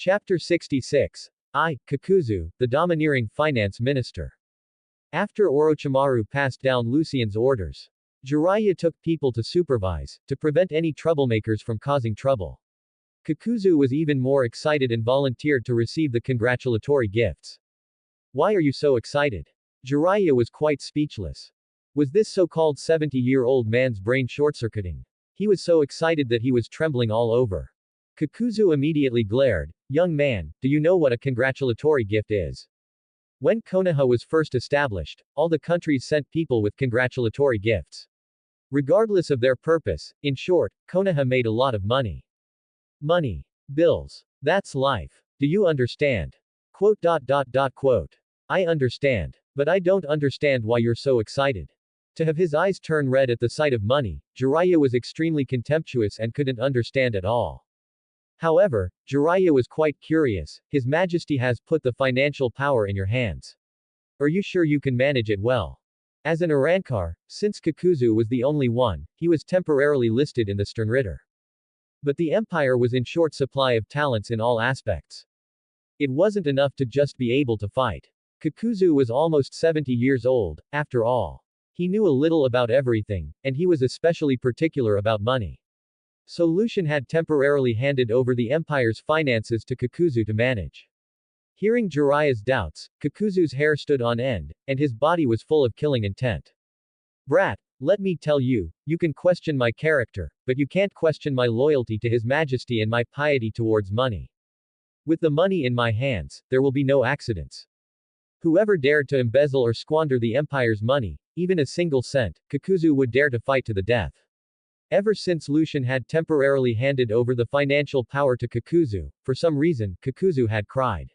Chapter 66. Kakuzu, the domineering finance minister. After Orochimaru passed down Lucian's orders, Jiraiya took people to supervise, to prevent any troublemakers from causing trouble. Kakuzu was even more excited and volunteered to receive the congratulatory gifts. Why are you so excited? Jiraiya was quite speechless. Was this so-called 70-year-old man's brain short-circuiting? He was so excited that he was trembling all over. Kakuzu immediately glared. Young man, do you know what a congratulatory gift is? When Konoha was first established, all the countries sent people with congratulatory gifts. Regardless of their purpose, in short, Konoha made a lot of money. Money. Bills. That's life. Do you understand? Quote. I understand. But I don't understand why you're so excited. To have his eyes turn red at the sight of money, Jiraiya was extremely contemptuous and couldn't understand at all. However, Jiraiya was quite curious. His Majesty has put the financial power in your hands. Are you sure you can manage it well? As an Arankar, since Kakuzu was the only one, he was temporarily listed in the Sternritter. But the empire was in short supply of talents in all aspects. It wasn't enough to just be able to fight. Kakuzu was almost 70 years old, after all. He knew a little about everything, and he was especially particular about money. So Lucian had temporarily handed over the empire's finances to Kakuzu to manage. Hearing Jiraiya's doubts, Kakuzu's hair stood on end, and his body was full of killing intent. Brat, let me tell you, you can question my character, but you can't question my loyalty to His Majesty and my piety towards money. With the money in my hands, there will be no accidents. Whoever dared to embezzle or squander the empire's money, even a single cent, Kakuzu would dare to fight to the death. Ever since Lucian had temporarily handed over the financial power to Kakuzu, for some reason, Kakuzu had cried.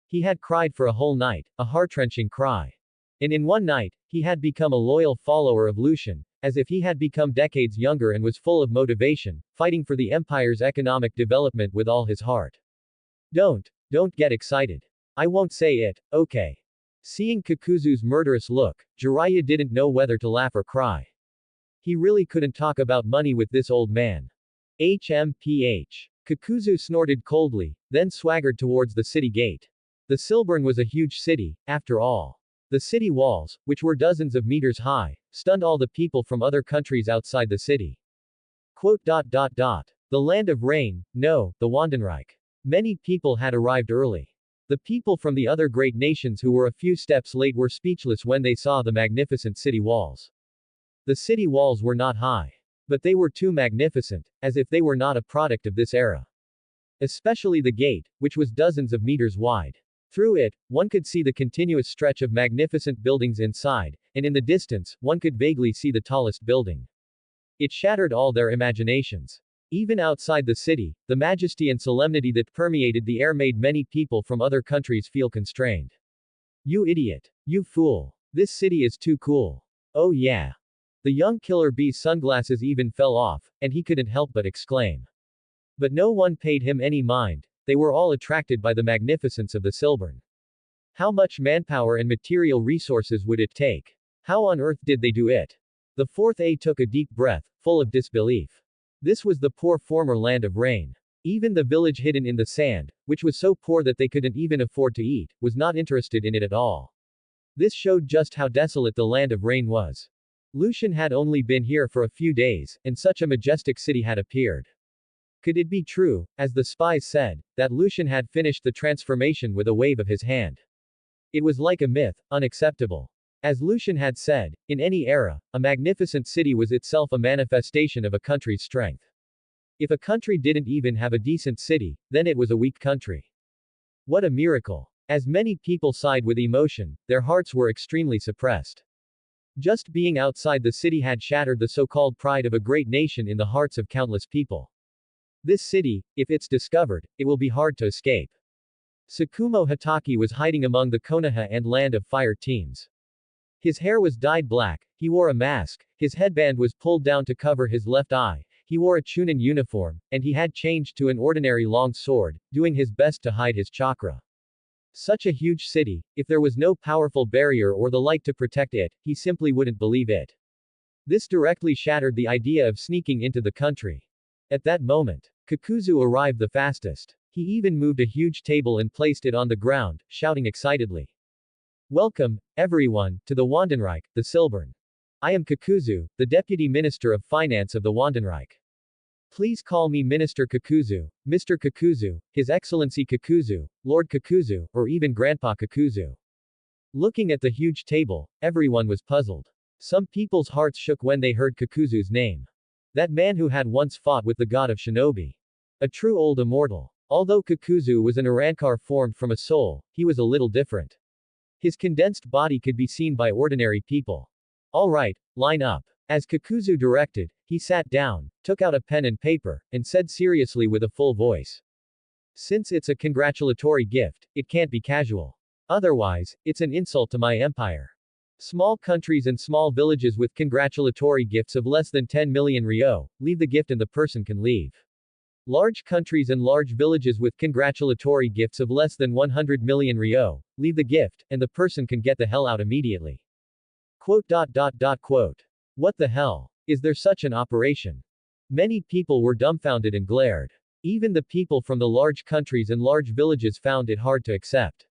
He had cried for a whole night, a heart-wrenching cry. And in one night, he had become a loyal follower of Lucian, as if he had become decades younger and was full of motivation, fighting for the empire's economic development with all his heart. Don't get excited. I won't say it, okay? Seeing Kakuzu's murderous look, Jiraiya didn't know whether to laugh or cry. He really couldn't talk about money with this old man. HMPH. Kakuzu snorted coldly, then swaggered towards the city gate. The Silburn was a huge city, after all. The city walls, which were dozens of meters high, stunned all the people from other countries outside the city. Quote. The land of rain, no, the Wandenreich. Many people had arrived early. The people from the other great nations who were a few steps late were speechless when they saw the magnificent city walls. The city walls were not high. But they were too magnificent, as if they were not a product of this era. Especially the gate, which was dozens of meters wide. Through it, one could see the continuous stretch of magnificent buildings inside, and in the distance, one could vaguely see the tallest building. It shattered all their imaginations. Even outside the city, the majesty and solemnity that permeated the air made many people from other countries feel constrained. You idiot. You fool. This city is too cool. Oh yeah. The young Killer Bee's sunglasses even fell off, and he couldn't help but exclaim. But no one paid him any mind, they were all attracted by the magnificence of the Silburn. How much manpower and material resources would it take? How on earth did they do it? The fourth A took a deep breath, full of disbelief. This was the poor former land of rain. Even the village hidden in the sand, which was so poor that they couldn't even afford to eat, was not interested in it at all. This showed just how desolate the land of rain was. Lucian had only been here for a few days, and such a majestic city had appeared. Could it be true, as the spies said, that Lucian had finished the transformation with a wave of his hand? It was like a myth, unacceptable. As Lucian had said, in any era, a magnificent city was itself a manifestation of a country's strength. If a country didn't even have a decent city, then it was a weak country. What a miracle! As many people sighed with emotion, their hearts were extremely suppressed. Just being outside the city had shattered the so-called pride of a great nation in the hearts of countless people. This city, if it's discovered, it will be hard to escape. Tsukumo Hatake was hiding among the Konoha and Land of Fire teams. His hair was dyed black, he wore a mask, his headband was pulled down to cover his left eye, he wore a Chunin uniform, and he had changed to an ordinary long sword, doing his best to hide his chakra. Such a huge city, if there was no powerful barrier or the light to protect it, he simply wouldn't believe it. This directly shattered the idea of sneaking into the country. At that moment, Kakuzu arrived the fastest. He even moved a huge table and placed it on the ground, shouting excitedly. Welcome, everyone, to the Wandenreich, the Silbern. I am Kakuzu, the Deputy Minister of Finance of the Wandenreich. Please call me Minister Kakuzu, Mr. Kakuzu, His Excellency Kakuzu, Lord Kakuzu, or even Grandpa Kakuzu. Looking at the huge table, everyone was puzzled. Some people's hearts shook when they heard Kakuzu's name. That man who had once fought with the god of Shinobi. A true old immortal. Although Kakuzu was an Arankar formed from a soul, he was a little different. His condensed body could be seen by ordinary people. Alright, line up. As Kakuzu directed, he sat down, took out a pen and paper, and said seriously with a full voice. Since it's a congratulatory gift, it can't be casual. Otherwise, it's an insult to my empire. Small countries and small villages with congratulatory gifts of less than 10 million ryo, leave the gift and the person can leave. Large countries and large villages with congratulatory gifts of less than 100 million ryo, leave the gift, and the person can get the hell out immediately. Quote. What the hell? Is there such an operation? Many people were dumbfounded and glared. Even the people from the large countries and large villages found it hard to accept.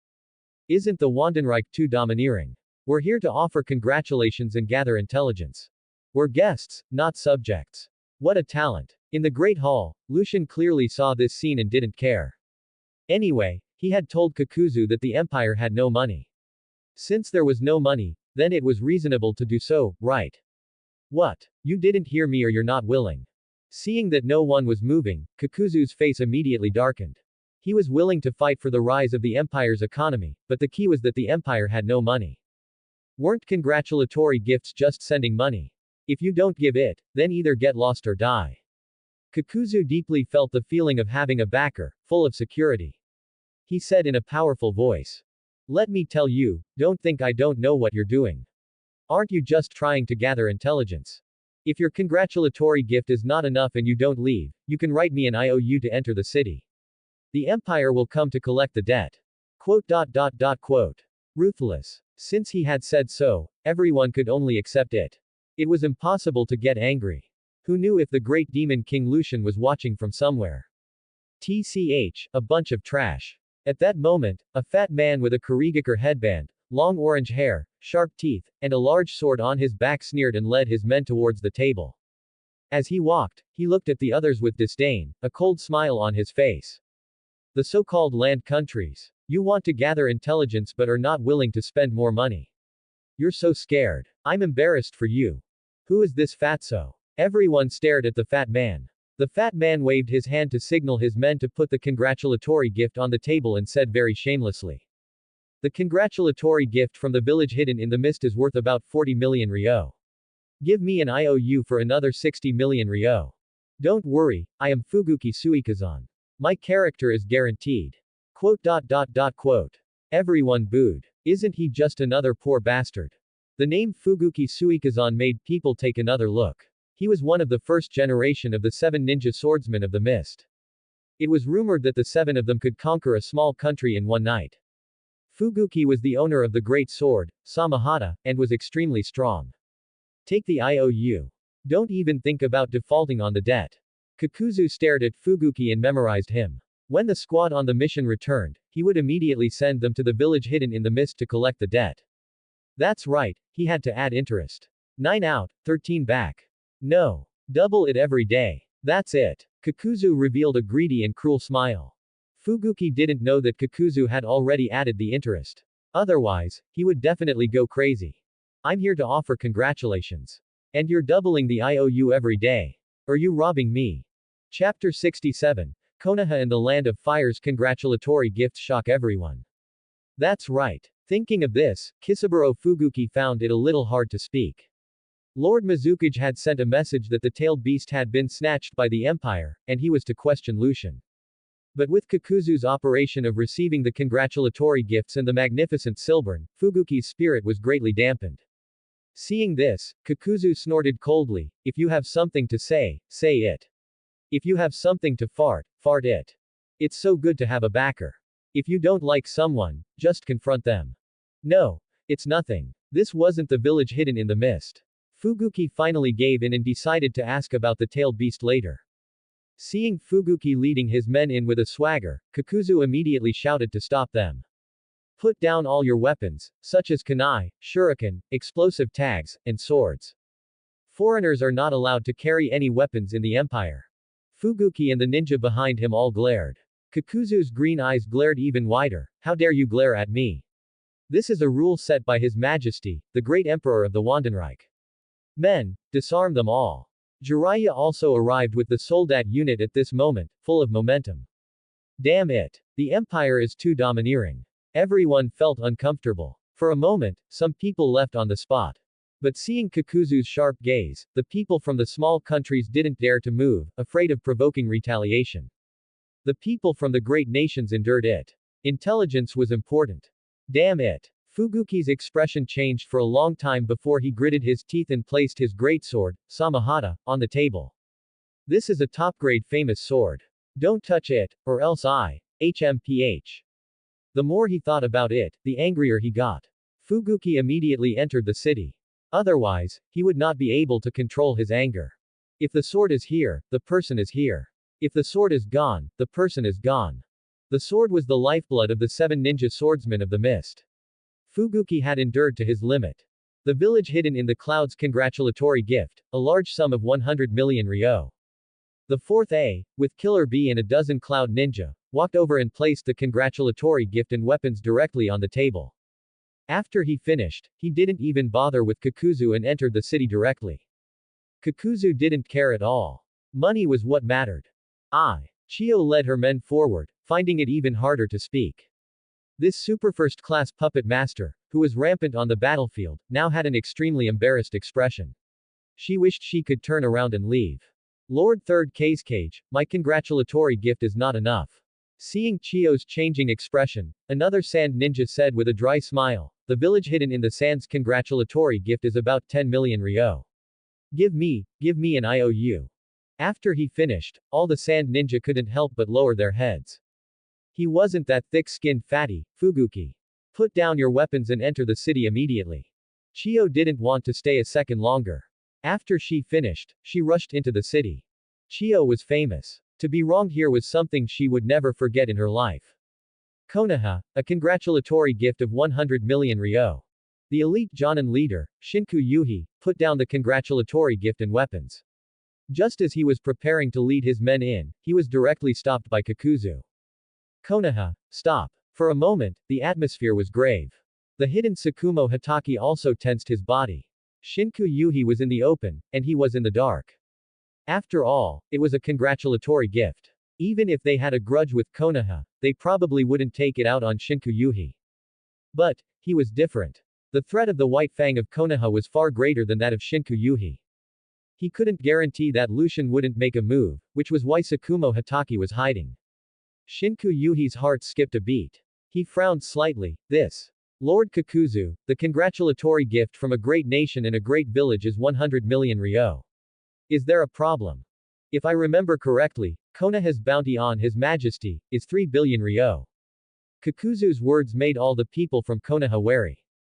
Isn't the Wandenreich too domineering? We're here to offer congratulations and gather intelligence. We're guests, not subjects. What a talent. In the Great Hall, Lucian clearly saw this scene and didn't care. Anyway, he had told Kakuzu that the empire had no money. Since there was no money, then it was reasonable to do so, right? What? You didn't hear me or you're not willing? Seeing that no one was moving, Kakuzu's face immediately darkened. He was willing to fight for the rise of the empire's economy, but the key was that the empire had no money. Weren't congratulatory gifts just sending money? If you don't give it, then either get lost or die. Kakuzu deeply felt the feeling of having a backer, full of security. He said in a powerful voice. Let me tell you, don't think I don't know what you're doing. Aren't you just trying to gather intelligence? If your congratulatory gift is not enough and you don't leave, you can write me an IOU to enter the city. The empire will come to collect the debt. Quote. Ruthless. Since he had said so, everyone could only accept it. It was impossible to get angry. Who knew if the great demon King Lucian was watching from somewhere? TCH, a bunch of trash. At that moment, a fat man with a Kurigakure headband, long orange hair, sharp teeth, and a large sword on his back sneered and led his men towards the table. As he walked, he looked at the others with disdain, a cold smile on his face. The so-called land countries. You want to gather intelligence but are not willing to spend more money. You're so scared. I'm embarrassed for you. Who is this fatso? Everyone stared at the fat man. The fat man waved his hand to signal his men to put the congratulatory gift on the table and said very shamelessly. The congratulatory gift from the village hidden in the mist is worth about 40 million ryo. Give me an IOU for another 60 million ryo. Don't worry, I am Fuguki Suikazan. My character is guaranteed. Quote. Everyone booed. Isn't he just another poor bastard? The name Fuguki Suikazan made people take another look. He was one of the first generation of the 7 ninja swordsmen of the mist. It was rumored that the 7 of them could conquer a small country in one night. Fuguki was the owner of the great sword, Samahata, and was extremely strong. Take the IOU. Don't even think about defaulting on the debt. Kakuzu stared at Fuguki and memorized him. When the squad on the mission returned, he would immediately send them to the village hidden in the mist to collect the debt. That's right, he had to add interest. 9 out, 13 back. No. Double it every day. That's it. Kakuzu revealed a greedy and cruel smile. Fuguki didn't know that Kakuzu had already added the interest. Otherwise, he would definitely go crazy. I'm here to offer congratulations. And you're doubling the IOU every day. Are you robbing me? Chapter 67. Konoha and the Land of Fire's congratulatory gifts shock everyone. That's right. Thinking of this, Kisaburo Fuguki found it a little hard to speak. Lord Mizukage had sent a message that the tailed beast had been snatched by the Empire, and he was to question Lucian. But with Kakuzu's operation of receiving the congratulatory gifts and the magnificent Silbern, Fuguki's spirit was greatly dampened. Seeing this, Kakuzu snorted coldly, if you have something to say it. If you have something to fart it. It's so good to have a backer. If you don't like someone, just confront them. No. It's nothing. This wasn't the village hidden in the mist. Fuguki finally gave in and decided to ask about the tailed beast later. Seeing Fuguki leading his men in with a swagger, Kakuzu immediately shouted to stop them. Put down all your weapons, such as kunai, shuriken, explosive tags, and swords. Foreigners are not allowed to carry any weapons in the empire. Fuguki and the ninja behind him all glared. Kakuzu's green eyes glared even wider. How dare you glare at me? This is a rule set by His Majesty, the great emperor of the Wandenreich. Men, disarm them all. Jiraiya also arrived with the soldat unit at this moment, full of momentum. Damn it. The empire is too domineering. Everyone felt uncomfortable. For a moment, some people left on the spot. But seeing Kakuzu's sharp gaze, the people from the small countries didn't dare to move, afraid of provoking retaliation. The people from the great nations endured it. Intelligence was important. Damn it. Fuguki's expression changed for a long time before he gritted his teeth and placed his greatsword, Samahata, on the table. This is a top-grade famous sword. Don't touch it, or else HMPH. The more he thought about it, the angrier he got. Fuguki immediately entered the city. Otherwise, he would not be able to control his anger. If the sword is here, the person is here. If the sword is gone, the person is gone. The sword was the lifeblood of the 7 ninja swordsmen of the mist. Fuguki had endured to his limit. The village hidden in the clouds congratulatory gift, a large sum of 100 million ryo. The 4th A, with Killer B and a dozen cloud ninja, walked over and placed the congratulatory gift and weapons directly on the table. After he finished, he didn't even bother with Kakuzu and entered the city directly. Kakuzu didn't care at all. Money was what mattered. Chiyo led her men forward, finding it even harder to speak. This super first-class puppet master, who was rampant on the battlefield, now had an extremely embarrassed expression. She wished she could turn around and leave. Lord 3rd Cage, my congratulatory gift is not enough. Seeing Chiyo's changing expression, another sand ninja said with a dry smile, the village hidden in the sand's congratulatory gift is about 10 million ryo. Give me an IOU. After he finished, all the sand ninja couldn't help but lower their heads. He wasn't that thick-skinned fatty, Fuguki. Put down your weapons and enter the city immediately. Chiyo didn't want to stay a second longer. After she finished, she rushed into the city. Chiyo was famous. To be wronged here was something she would never forget in her life. Konoha, a congratulatory gift of 100 million ryo. The elite Jonin leader, Shinku Yuhi, put down the congratulatory gift and weapons. Just as he was preparing to lead his men in, he was directly stopped by Kakuzu. Konoha, stop. For a moment, the atmosphere was grave. The hidden Tsukumo Hatake also tensed his body. Shinku Yuhi was in the open, and he was in the dark. After all, it was a congratulatory gift. Even if they had a grudge with Konoha, they probably wouldn't take it out on Shinku Yuhi. But, he was different. The threat of the White Fang of Konoha was far greater than that of Shinku Yuhi. He couldn't guarantee that Lucian wouldn't make a move, which was why Tsukumo Hatake was hiding. Shinku Yuhi's heart skipped a beat. He frowned slightly. This. Lord Kakuzu, the congratulatory gift from a great nation and a great village is 100 million ryo. Is there a problem? If I remember correctly, Konoha's bounty on His Majesty is 3 billion ryo. Kakuzu's words made all the people from Konoha wary.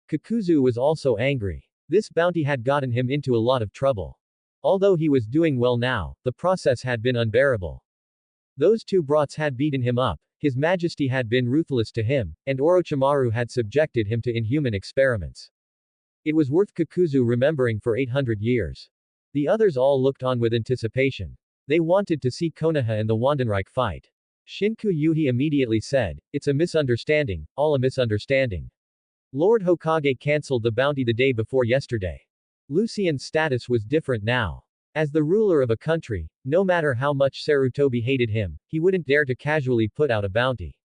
Kakuzu was also angry. This bounty had gotten him into a lot of trouble. Although he was doing well now, the process had been unbearable. Those 2 brats had beaten him up, His Majesty had been ruthless to him, and Orochimaru had subjected him to inhuman experiments. It was worth Kakuzu remembering for 800 years. The others all looked on with anticipation. They wanted to see Konoha and the Wandenreich fight. Shinku Yuhi immediately said, it's a misunderstanding, all a misunderstanding. Lord Hokage cancelled the bounty the day before yesterday. Lucian's status was different now. As the ruler of a country, no matter how much Sarutobi hated him, he wouldn't dare to casually put out a bounty.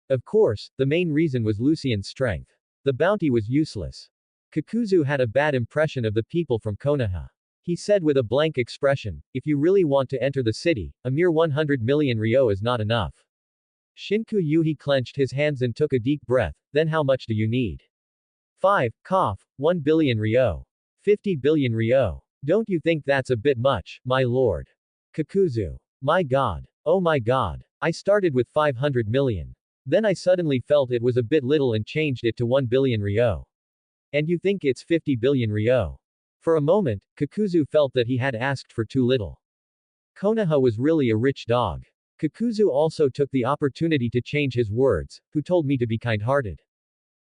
Of course, the main reason was Lucian's strength. The bounty was useless. Kakuzu had a bad impression of the people from Konoha. He said with a blank expression, if you really want to enter the city, a mere 100 million ryo is not enough. Shinku Yuhi clenched his hands and took a deep breath, then how much do you need? 1 billion ryo. 50 billion ryo. Don't you think that's a bit much, my lord? Kakuzu. My god. Oh my god. I started with 500 million. Then I suddenly felt it was a bit little and changed it to 1 billion ryo. And you think it's 50 billion ryo. For a moment, Kakuzu felt that he had asked for too little. Konoha was really a rich dog. Kakuzu also took the opportunity to change his words, who told me to be kind-hearted.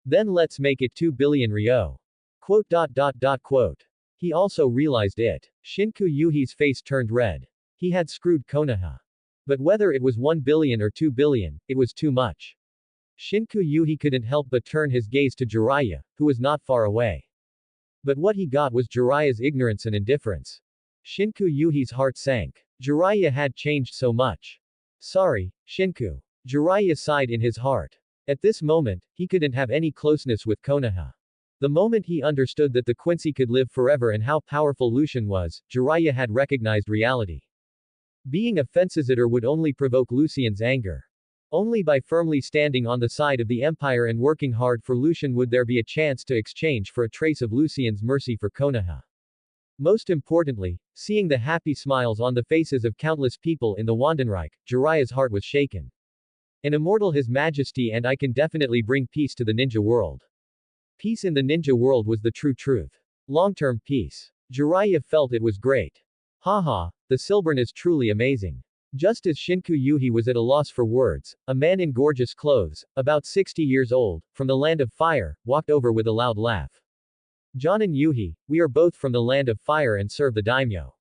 Then let's make it 2 billion ryo. Quote. He also realized it. Shinku Yuhi's face turned red. He had screwed Konoha. But whether it was 1 billion or 2 billion, it was too much. Shinku Yuhi couldn't help but turn his gaze to Jiraiya, who was not far away. But what he got was Jiraiya's ignorance and indifference. Shinku Yuhi's heart sank. Jiraiya had changed so much. Sorry, Shinku. Jiraiya sighed in his heart. At this moment, he couldn't have any closeness with Konoha. The moment he understood that the Quincy could live forever and how powerful Lucian was, Jiraiya had recognized reality. Being a fence-sitter would only provoke Lucian's anger. Only by firmly standing on the side of the Empire and working hard for Lucian would there be a chance to exchange for a trace of Lucian's mercy for Konoha. Most importantly, seeing the happy smiles on the faces of countless people in the Wandenreich, Jiraiya's heart was shaken. An immortal His Majesty and I can definitely bring peace to the ninja world. Peace in the ninja world was the true truth. Long-term peace. Jiraiya felt it was great. Haha, the Silbern is truly amazing. Just as Shinku Yuhi was at a loss for words, a man in gorgeous clothes, about 60 years old, from the land of fire, walked over with a loud laugh. Jonin Yuhi, we are both from the land of fire and serve the daimyo.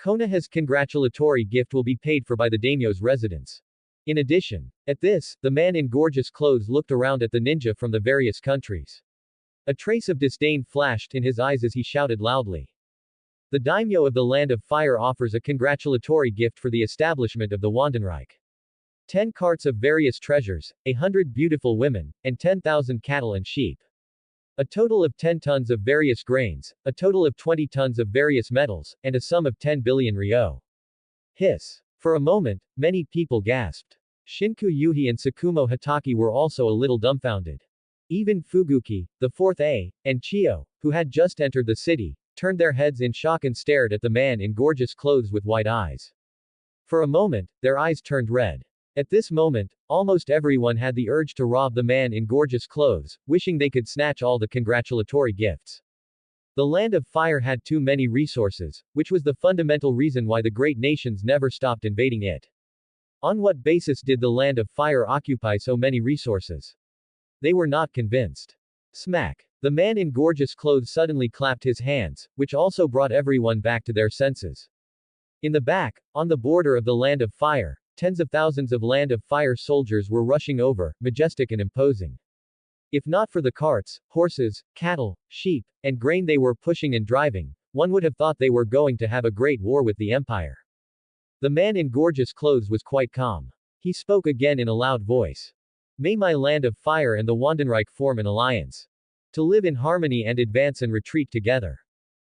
Konoha's congratulatory gift will be paid for by the daimyo's residents. In addition, at this, the man in gorgeous clothes looked around at the ninja from the various countries. A trace of disdain flashed in his eyes as he shouted loudly. The daimyo of the land of fire offers a congratulatory gift for the establishment of the Wandenreich. 10 carts of various treasures, 100 beautiful women, and 10,000 cattle and sheep. A total of 10 tons of various grains, a total of 20 tons of various metals, and a sum of 10 billion ryo. Hiss. For a moment, many people gasped. Shinku Yuhi and Tsukumo Hatake were also a little dumbfounded. Even Fuguki, the fourth A, and Chiyo, who had just entered the city, turned their heads in shock and stared at the man in gorgeous clothes with wide eyes. For a moment, their eyes turned red. At this moment, almost everyone had the urge to rob the man in gorgeous clothes, wishing they could snatch all the congratulatory gifts. The land of fire had too many resources, which was the fundamental reason why the great nations never stopped invading it. On what basis did the land of fire occupy so many resources? They were not convinced. Smack. The man in gorgeous clothes suddenly clapped his hands, which also brought everyone back to their senses. In the back, on the border of the land of fire, tens of thousands of land of fire soldiers were rushing over, majestic and imposing. If not for the carts, horses, cattle, sheep, and grain they were pushing and driving, one would have thought they were going to have a great war with the empire. The man in gorgeous clothes was quite calm. He spoke again in a loud voice. May my land of fire and the Wandenreich form an alliance. To live in harmony and advance and retreat together.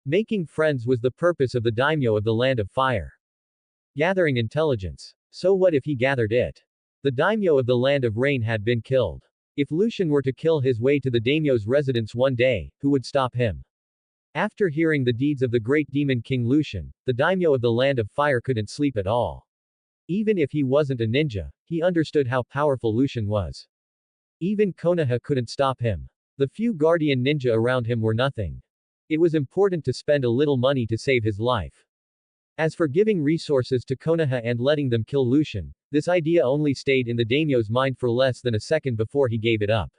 Making friends was the purpose of the daimyo of the land of fire. Gathering intelligence. So what if he gathered it? The daimyo of the land of rain had been killed. If Lucian were to kill his way to the daimyo's residence one day, who would stop him? After hearing the deeds of the great demon king Lucian, the daimyo of the land of fire couldn't sleep at all. Even if he wasn't a ninja, he understood how powerful Lucian was. Even Konoha couldn't stop him. The few guardian ninja around him were nothing. It was important to spend a little money to save his life. As for giving resources to Konoha and letting them kill Lucian, this idea only stayed in the daimyo's mind for less than a second before he gave it up.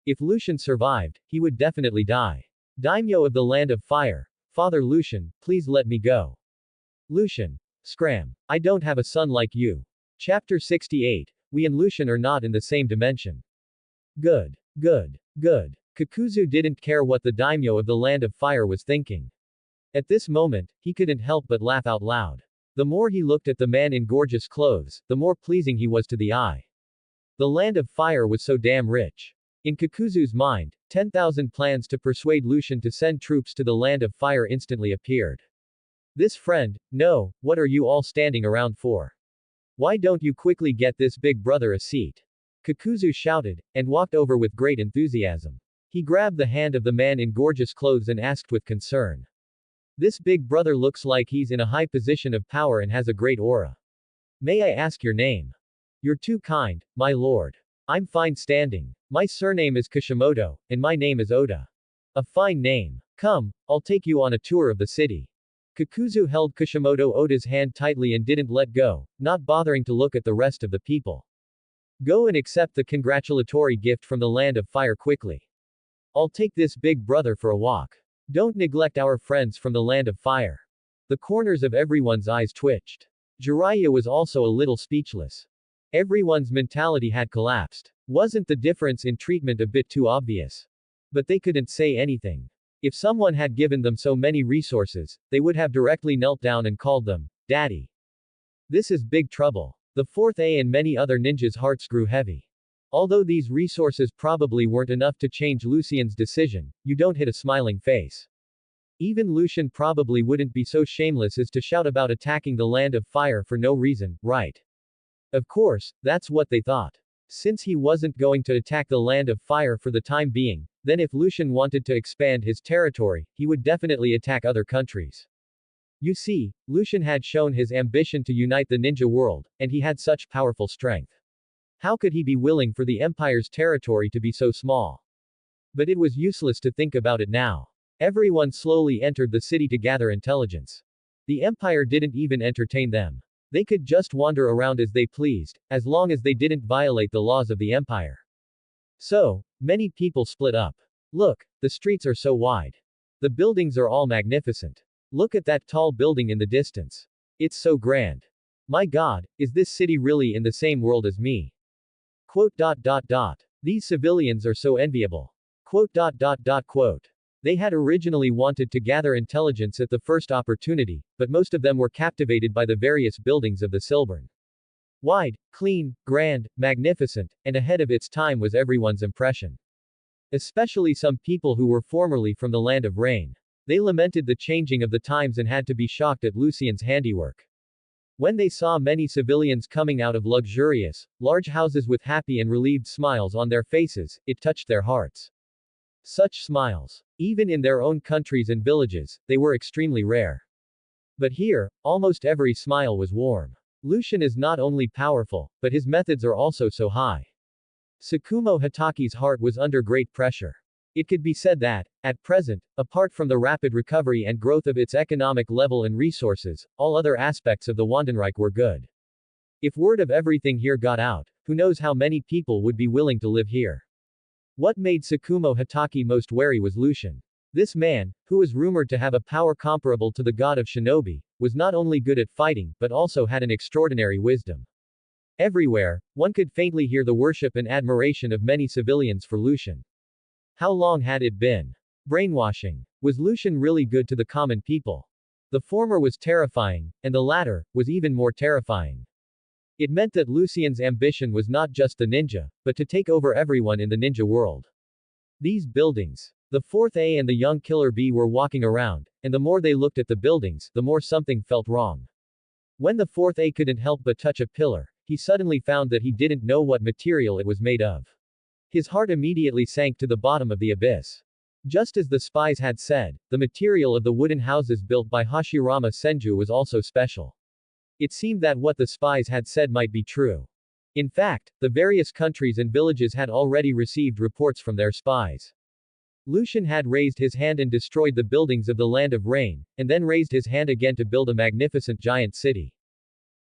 If Lucian survived, he would definitely die. Daimyo of the land of fire, Father Lucian, please let me go. Lucian. Scram. I don't have a son like you. Chapter 68. We and Lucian are not in the same dimension. Good. Kakuzu didn't care what the daimyo of the land of fire was thinking. At this moment, he couldn't help but laugh out loud. The more he looked at the man in gorgeous clothes, the more pleasing he was to the eye. The land of fire was so damn rich. In Kakuzu's mind, 10,000 plans to persuade Lucian to send troops to the land of fire instantly appeared. This friend, no, what are you all standing around for? Why don't you quickly get this big brother a seat? Kakuzu shouted, and walked over with great enthusiasm. He grabbed the hand of the man in gorgeous clothes and asked with concern. This big brother looks like he's in a high position of power and has a great aura. May I ask your name? You're too kind, my lord. I'm fine standing. My surname is Kishimoto, and my name is Oda. A fine name. Come, I'll take you on a tour of the city. Kakuzu held Kishimoto Oda's hand tightly and didn't let go, not bothering to look at the rest of the people. Go and accept the congratulatory gift from the land of fire quickly. I'll take this big brother for a walk. Don't neglect our friends from the land of fire. The corners of everyone's eyes twitched. Jiraiya was also a little speechless. Everyone's mentality had collapsed. Wasn't the difference in treatment a bit too obvious? But they couldn't say anything. If someone had given them so many resources, they would have directly knelt down and called them, Daddy. This is big trouble. The fourth A and many other ninjas' hearts grew heavy. Although these resources probably weren't enough to change Lucian's decision, you don't hit a smiling face. Even Lucian probably wouldn't be so shameless as to shout about attacking the land of fire for no reason, right? Of course, that's what they thought. Since he wasn't going to attack the land of fire for the time being, then if Lucian wanted to expand his territory, he would definitely attack other countries. You see, Lucian had shown his ambition to unite the ninja world, and he had such powerful strength. How could he be willing for the Empire's territory to be so small? But it was useless to think about it now. Everyone slowly entered the city to gather intelligence. The Empire didn't even entertain them. They could just wander around as they pleased, as long as they didn't violate the laws of the Empire. So, many people split up. Look, the streets are so wide. The buildings are all magnificent. Look at that tall building in the distance. It's so grand. My God, is this city really in the same world as me? Quote. These civilians are so enviable. Quote. They had originally wanted to gather intelligence at the first opportunity, but most of them were captivated by the various buildings of the Silbern. Wide, clean, grand, magnificent, and ahead of its time was everyone's impression. Especially some people who were formerly from the land of rain. They lamented the changing of the times and had to be shocked at Lucian's handiwork. When they saw many civilians coming out of luxurious, large houses with happy and relieved smiles on their faces, it touched their hearts. Such smiles, even in their own countries and villages, they were extremely rare. But here, almost every smile was warm. Lucian is not only powerful, but his methods are also so high. Tsukumo Hataki's heart was under great pressure. It could be said that, at present, apart from the rapid recovery and growth of its economic level and resources, all other aspects of the Wandenreich were good. If word of everything here got out, who knows how many people would be willing to live here. What made Tsukumo Hataki most wary was Lucian. This man, who was rumored to have a power comparable to the god of shinobi, was not only good at fighting, but also had an extraordinary wisdom. Everywhere, one could faintly hear the worship and admiration of many civilians for Lucian. How long had it been? Brainwashing. Was Lucian really good to the common people? The former was terrifying, and the latter was even more terrifying. It meant that Lucian's ambition was not just the ninja, but to take over everyone in the ninja world. These buildings. The fourth A and the young killer bee were walking around, and the more they looked at the buildings, the more something felt wrong. When the fourth A couldn't help but touch a pillar, he suddenly found that he didn't know what material it was made of. His heart immediately sank to the bottom of the abyss. Just as the spies had said, the material of the wooden houses built by Hashirama Senju was also special. It seemed that what the spies had said might be true. In fact, the various countries and villages had already received reports from their spies. Lucian had raised his hand and destroyed the buildings of the land of rain, and then raised his hand again to build a magnificent giant city.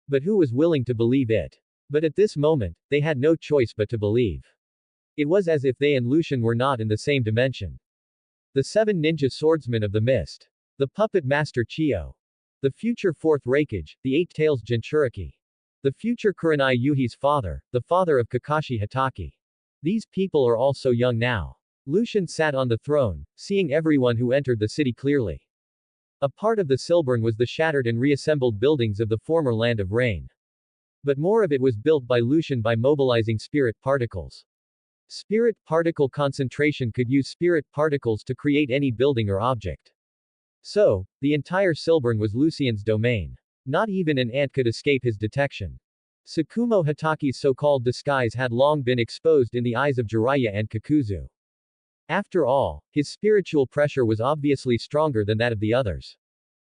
But who was willing to believe it? But at this moment, they had no choice but to believe. It was as if they and Lucian were not in the same dimension. The 7 ninja swordsmen of the mist. The puppet master Chiyo. The future 4th Raikage, the 8-Tails Jinchuriki. The future Kurenai Yuhi's father, the father of Kakashi Hataki. These people are all so young now. Lucian sat on the throne, seeing everyone who entered the city clearly. A part of the Silbern was the shattered and reassembled buildings of the former land of rain. But more of it was built by Lucian by mobilizing spirit particles. Spirit particle concentration could use spirit particles to create any building or object. So, the entire Silbern was Lucian's domain. Not even an ant could escape his detection. Tsukumo Hataki's so-called disguise had long been exposed in the eyes of Jiraiya and Kakuzu. After all, his spiritual pressure was obviously stronger than that of the others.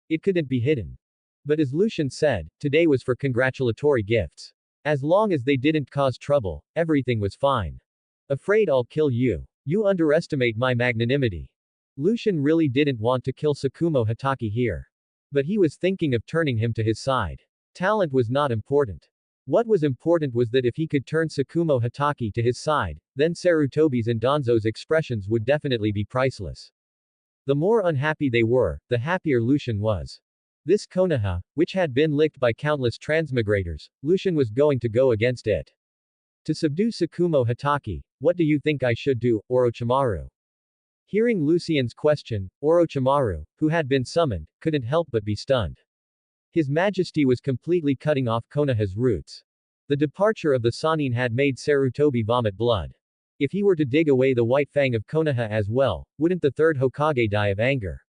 It couldn't be hidden. But as Lucian said, today was for congratulatory gifts. As long as they didn't cause trouble, everything was fine. Afraid I'll kill you. You underestimate my magnanimity. Lucian really didn't want to kill Tsukumo Hataki here. But he was thinking of turning him to his side. Talent was not important. What was important was that if he could turn Tsukumo Hatake to his side, then Sarutobi's and Danzo's expressions would definitely be priceless. The more unhappy they were, the happier Lucian was. This Konoha, which had been licked by countless transmigrators, Lucian was going to go against it. To subdue Tsukumo Hatake, what do you think I should do, Orochimaru? Hearing Lucian's question, Orochimaru, who had been summoned, couldn't help but be stunned. His Majesty was completely cutting off Konoha's roots. The departure of the Sannin had made Sarutobi vomit blood. If he were to dig away the white fang of Konoha as well, wouldn't the third Hokage die of anger?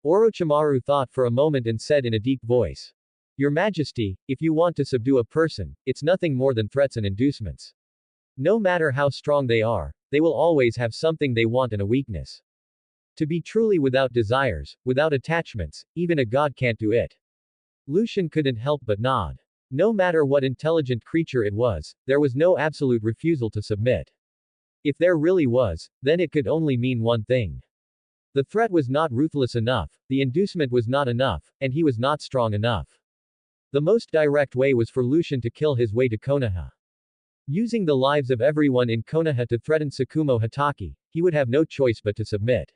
Orochimaru thought for a moment and said in a deep voice. Your Majesty, if you want to subdue a person, it's nothing more than threats and inducements. No matter how strong they are, they will always have something they want and a weakness. To be truly without desires, without attachments, even a god can't do it. Lucian couldn't help but nod. No matter what intelligent creature it was, there was no absolute refusal to submit. If there really was, then it could only mean one thing. The threat was not ruthless enough, the inducement was not enough, and he was not strong enough. The most direct way was for Lucian to kill his way to Konoha. Using the lives of everyone in Konoha to threaten Tsukumo Hatake, he would have no choice but to submit.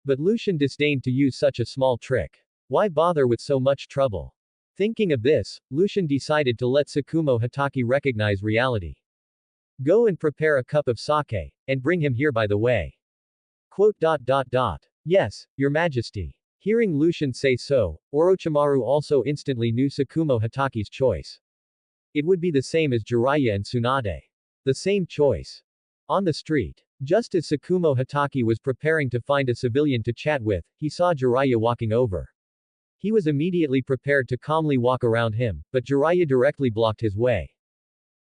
But Lucian disdained to use such a small trick. Why bother with so much trouble? Thinking of this, Lucian decided to let Tsukumo Hatake recognize reality. Go and prepare a cup of sake, and bring him here by the way. Quote. Yes, Your Majesty. Hearing Lucian say so, Orochimaru also instantly knew Tsukumo Hatake's choice. It would be the same as Jiraiya and Tsunade. The same choice. On the street. Just as Tsukumo Hatake was preparing to find a civilian to chat with, he saw Jiraiya walking over. He was immediately prepared to calmly walk around him, but Jiraiya directly blocked his way.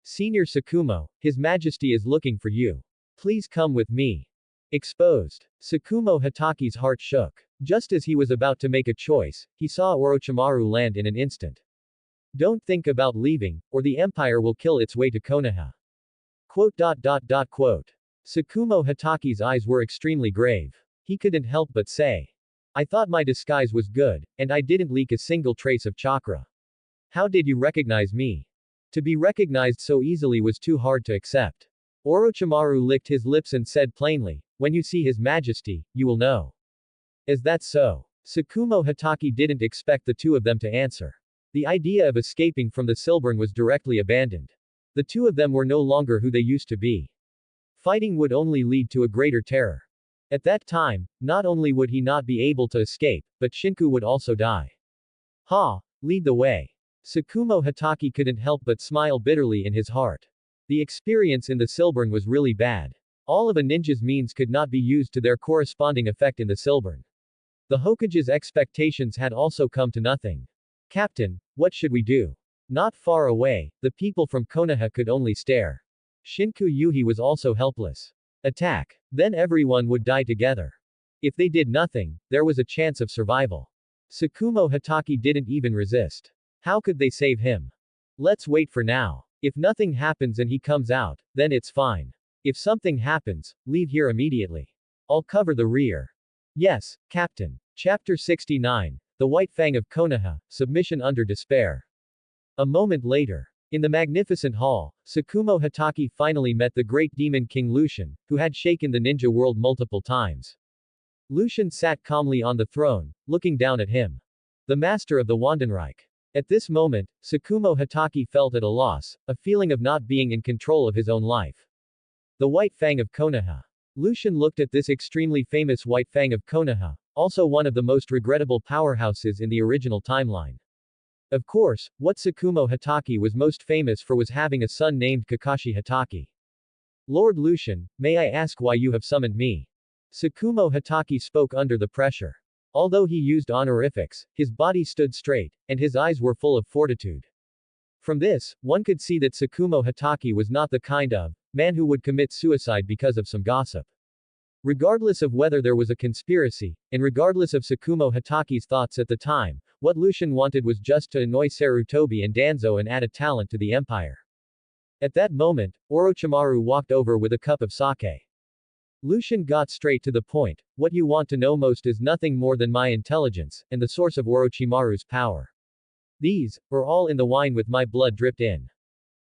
Senior Tsukumo, His Majesty is looking for you. Please come with me. Exposed. Tsukumo Hatake's heart shook. Just as he was about to make a choice, he saw Orochimaru land in an instant. Don't think about leaving, or the Empire will kill its way to Konoha. Quote. Tsukumo Hatake's eyes were extremely grave. He couldn't help but say. I thought my disguise was good, and I didn't leak a single trace of chakra. How did you recognize me? To be recognized so easily was too hard to accept. Orochimaru licked his lips and said plainly, when you see His Majesty, you will know. Is that so? Tsukumo Hatake didn't expect the two of them to answer. The idea of escaping from the Silburn was directly abandoned. The two of them were no longer who they used to be. Fighting would only lead to a greater terror. At that time, not only would he not be able to escape, but Shinku would also die. Lead the way. Tsukumo Hatake couldn't help but smile bitterly in his heart. The experience in the Silburn was really bad. All of a ninja's means could not be used to their corresponding effect in the Silburn. The Hokage's expectations had also come to nothing. Captain, what should we do? Not far away, the people from Konoha could only stare. Shinku Yuhi was also helpless. Attack. Then everyone would die together. If they did nothing, there was a chance of survival. Tsukumo Hatake didn't even resist. How could they save him? Let's wait for now. If nothing happens and he comes out, then it's fine. If something happens, leave here immediately. I'll cover the rear. Yes, Captain. Chapter 69. The White Fang of Konoha, Submission Under Despair. A moment later. In the magnificent hall, Tsukumo Hatake finally met the great demon king Lucian, who had shaken the ninja world multiple times. Lucian sat calmly on the throne, looking down at him. The master of the Wandenreich. At this moment, Tsukumo Hatake felt at a loss, a feeling of not being in control of his own life. The White Fang of Konoha. Lucian looked at this extremely famous White Fang of Konoha, also one of the most regrettable powerhouses in the original timeline. Of course, what Tsukumo Hatake was most famous for was having a son named Kakashi Hatake. Lord Lucian, may I ask why you have summoned me? Tsukumo Hatake spoke under the pressure. Although he used honorifics, his body stood straight, and his eyes were full of fortitude. From this, one could see that Tsukumo Hatake was not the kind of man who would commit suicide because of some gossip. Regardless of whether there was a conspiracy, and regardless of Tsukumo Hatake's thoughts at the time, what Lucian wanted was just to annoy Sarutobi and Danzo and add a talent to the empire. At that moment, Orochimaru walked over with a cup of sake. Lucian got straight to the point. What you want to know most is nothing more than my intelligence, and the source of Orochimaru's power. These are all in the wine with my blood dripped in.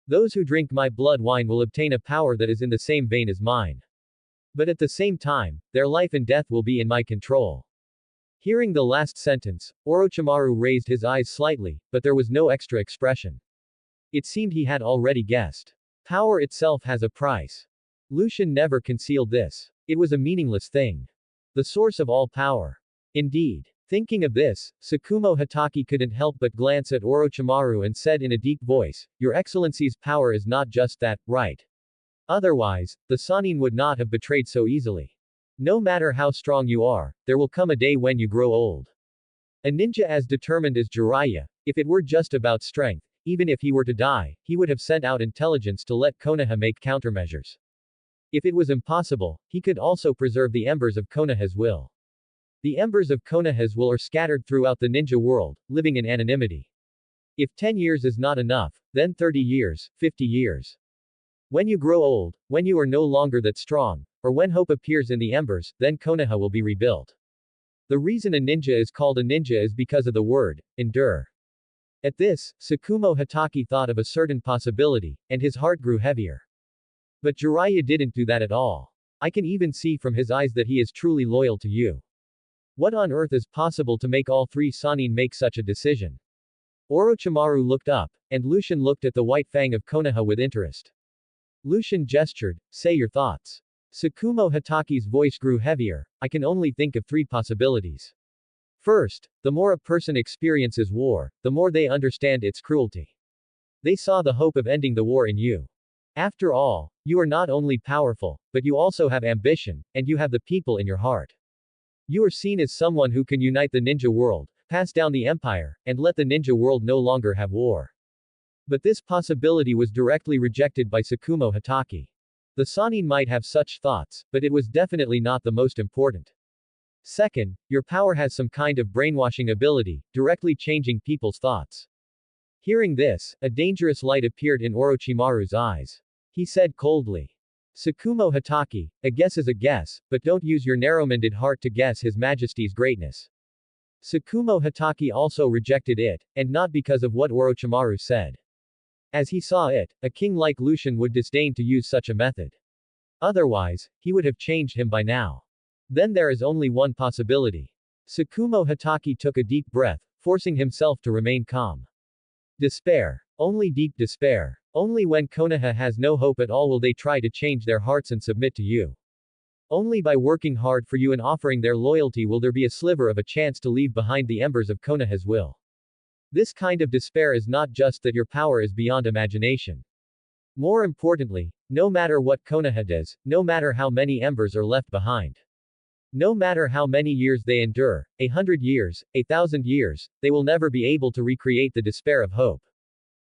Those who drink my blood wine will obtain a power that is in the same vein as mine. But at the same time, their life and death will be in my control. Hearing the last sentence, Orochimaru raised his eyes slightly, but there was no extra expression. It seemed he had already guessed. Power itself has a price. Lucian never concealed this. It was a meaningless thing. The source of all power. Indeed. Thinking of this, Tsukumo Hatake couldn't help but glance at Orochimaru and said in a deep voice, Your Excellency's power is not just that, right? Otherwise, the Sannin would not have betrayed so easily. No matter how strong you are, there will come a day when you grow old. A ninja as determined as Jiraiya, if it were just about strength, even if he were to die, he would have sent out intelligence to let Konoha make countermeasures. If it was impossible, he could also preserve the embers of Konoha's will. The embers of Konoha's will are scattered throughout the ninja world, living in anonymity. If 10 years is not enough, then 30 years, 50 years. When you grow old, when you are no longer that strong, or when hope appears in the embers, then Konoha will be rebuilt. The reason a ninja is called a ninja is because of the word, endure. At this, Tsukumo Hatake thought of a certain possibility, and his heart grew heavier. But Jiraiya didn't do that at all. I can even see from his eyes that he is truly loyal to you. What on earth is possible to make all three Sannin make such a decision? Orochimaru looked up, and Lucian looked at the white fang of Konoha with interest. Lucian gestured, say your thoughts. Tsukumo Hatake's voice grew heavier, I can only think of 3 possibilities. First, the more a person experiences war, the more they understand its cruelty. They saw the hope of ending the war in you. After all, you are not only powerful, but you also have ambition, and you have the people in your heart. You are seen as someone who can unite the ninja world, pass down the empire, and let the ninja world no longer have war. But this possibility was directly rejected by Tsukumo Hatake. The Sannin might have such thoughts, but it was definitely not the most important. Second, your power has some kind of brainwashing ability, directly changing people's thoughts. Hearing this, a dangerous light appeared in Orochimaru's eyes. He said coldly. Tsukumo Hatake, a guess is a guess, but don't use your narrow-minded heart to guess His Majesty's greatness. Tsukumo Hatake also rejected it, and not because of what Orochimaru said. As he saw it, a king like Lucian would disdain to use such a method. Otherwise, he would have changed him by now. Then there is only one possibility. Tsukumo Hatake took a deep breath, forcing himself to remain calm. Despair. Only deep despair. Only when Konoha has no hope at all will they try to change their hearts and submit to you. Only by working hard for you and offering their loyalty will there be a sliver of a chance to leave behind the embers of Konoha's will. This kind of despair is not just that your power is beyond imagination. More importantly, no matter what Konoha does, no matter how many embers are left behind. No matter how many years they endure, 100 years, 1,000 years, they will never be able to recreate the despair of hope.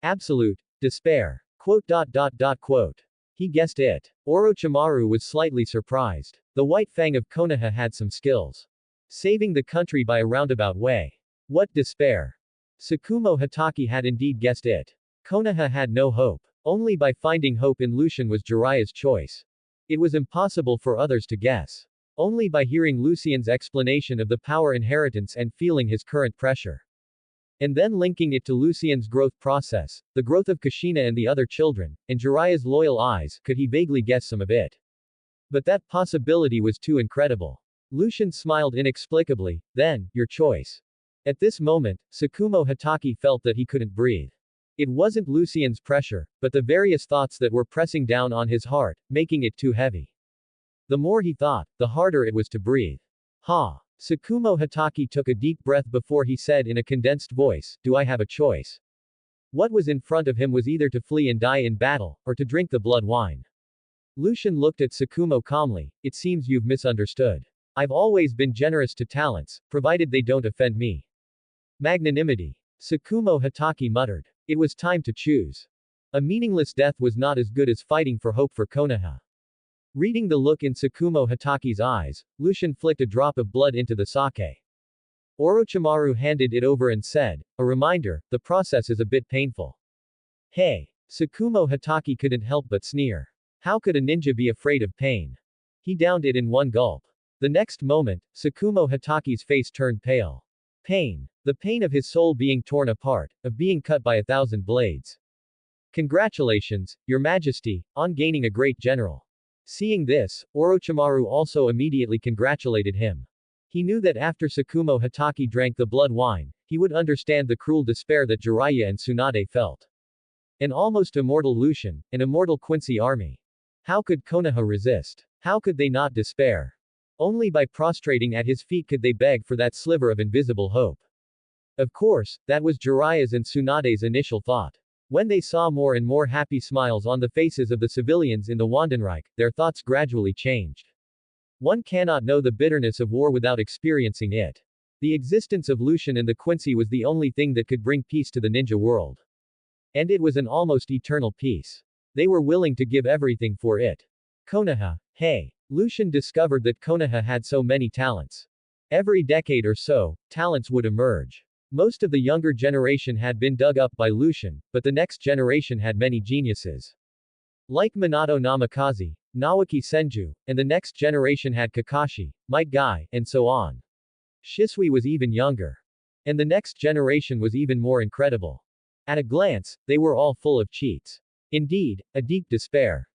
Absolute despair. Quote. He guessed it. Orochimaru was slightly surprised. The white fang of Konoha had some skills. Saving the country by a roundabout way. What despair? Tsukumo Hatake had indeed guessed it. Konoha had no hope. Only by finding hope in Lucian was Jiraiya's choice. It was impossible for others to guess. Only by hearing Lucian's explanation of the power inheritance and feeling his current pressure. And then linking it to Lucian's growth process, the growth of Kushina and the other children, and Jiraiya's loyal eyes, could he vaguely guess some of it. But that possibility was too incredible. Lucian smiled inexplicably, then, your choice. At this moment, Tsukumo Hatake felt that he couldn't breathe. It wasn't Lucian's pressure, but the various thoughts that were pressing down on his heart, making it too heavy. The more he thought, the harder it was to breathe. Tsukumo Hatake took a deep breath before he said in a condensed voice, do I have a choice? What was in front of him was either to flee and die in battle, or to drink the blood wine. Lucian looked at Tsukumo calmly, it seems you've misunderstood. I've always been generous to talents, provided they don't offend me. Magnanimity. Tsukumo Hatake muttered. It was time to choose. A meaningless death was not as good as fighting for hope for Konoha. Reading the look in Tsukumo Hatake's eyes, Lucian flicked a drop of blood into the sake. Orochimaru handed it over and said, a reminder, the process is a bit painful. Hey! Tsukumo Hatake couldn't help but sneer. How could a ninja be afraid of pain? He downed it in one gulp. The next moment, Tsukumo Hataki's face turned pale. Pain. The pain of his soul being torn apart, of being cut by 1,000 blades. Congratulations, Your Majesty, on gaining a great general. Seeing this, Orochimaru also immediately congratulated him. He knew that after Tsukumo Hatake drank the blood wine, he would understand the cruel despair that Jiraiya and Tsunade felt. An almost immortal Lucian, an immortal Quincy army. How could Konoha resist? How could they not despair? Only by prostrating at his feet could they beg for that sliver of invisible hope. Of course, that was Jiraiya's and Tsunade's initial thought. When they saw more and more happy smiles on the faces of the civilians in the Wandenreich, their thoughts gradually changed. One cannot know the bitterness of war without experiencing it. The existence of Lucian and the Quincy was the only thing that could bring peace to the ninja world. And it was an almost eternal peace. They were willing to give everything for it. Konoha. Hey. Lucian discovered that Konoha had so many talents. Every decade or so, talents would emerge. Most of the younger generation had been dug up by Lucian, but the next generation had many geniuses. Like Minato Namikaze, Naoki Senju, and the next generation had Kakashi, Might Guy, and so on. Shisui was even younger. And the next generation was even more incredible. At a glance, they were all full of cheats. Indeed, a deep despair.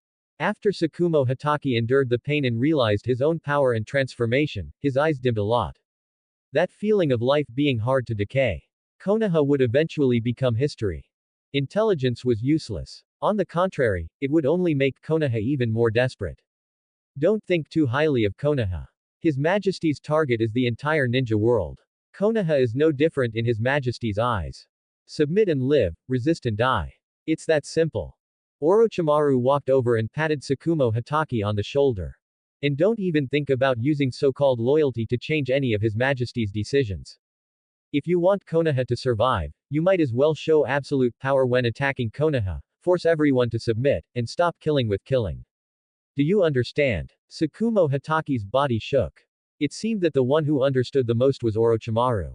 After Tsukumo Hatake endured the pain and realized his own power and transformation, his eyes dimmed a lot. That feeling of life being hard to decay. Konoha would eventually become history. Intelligence was useless. On the contrary, it would only make Konoha even more desperate. Don't think too highly of Konoha. His Majesty's target is the entire ninja world. Konoha is no different in His Majesty's eyes. Submit and live, resist and die. It's that simple. Orochimaru walked over and patted Tsukumo Hatake on the shoulder. And don't even think about using so-called loyalty to change any of His Majesty's decisions. If you want Konoha to survive, you might as well show absolute power when attacking Konoha, force everyone to submit, and stop killing with killing. Do you understand? Tsukumo Hatake's body shook. It seemed that the one who understood the most was Orochimaru.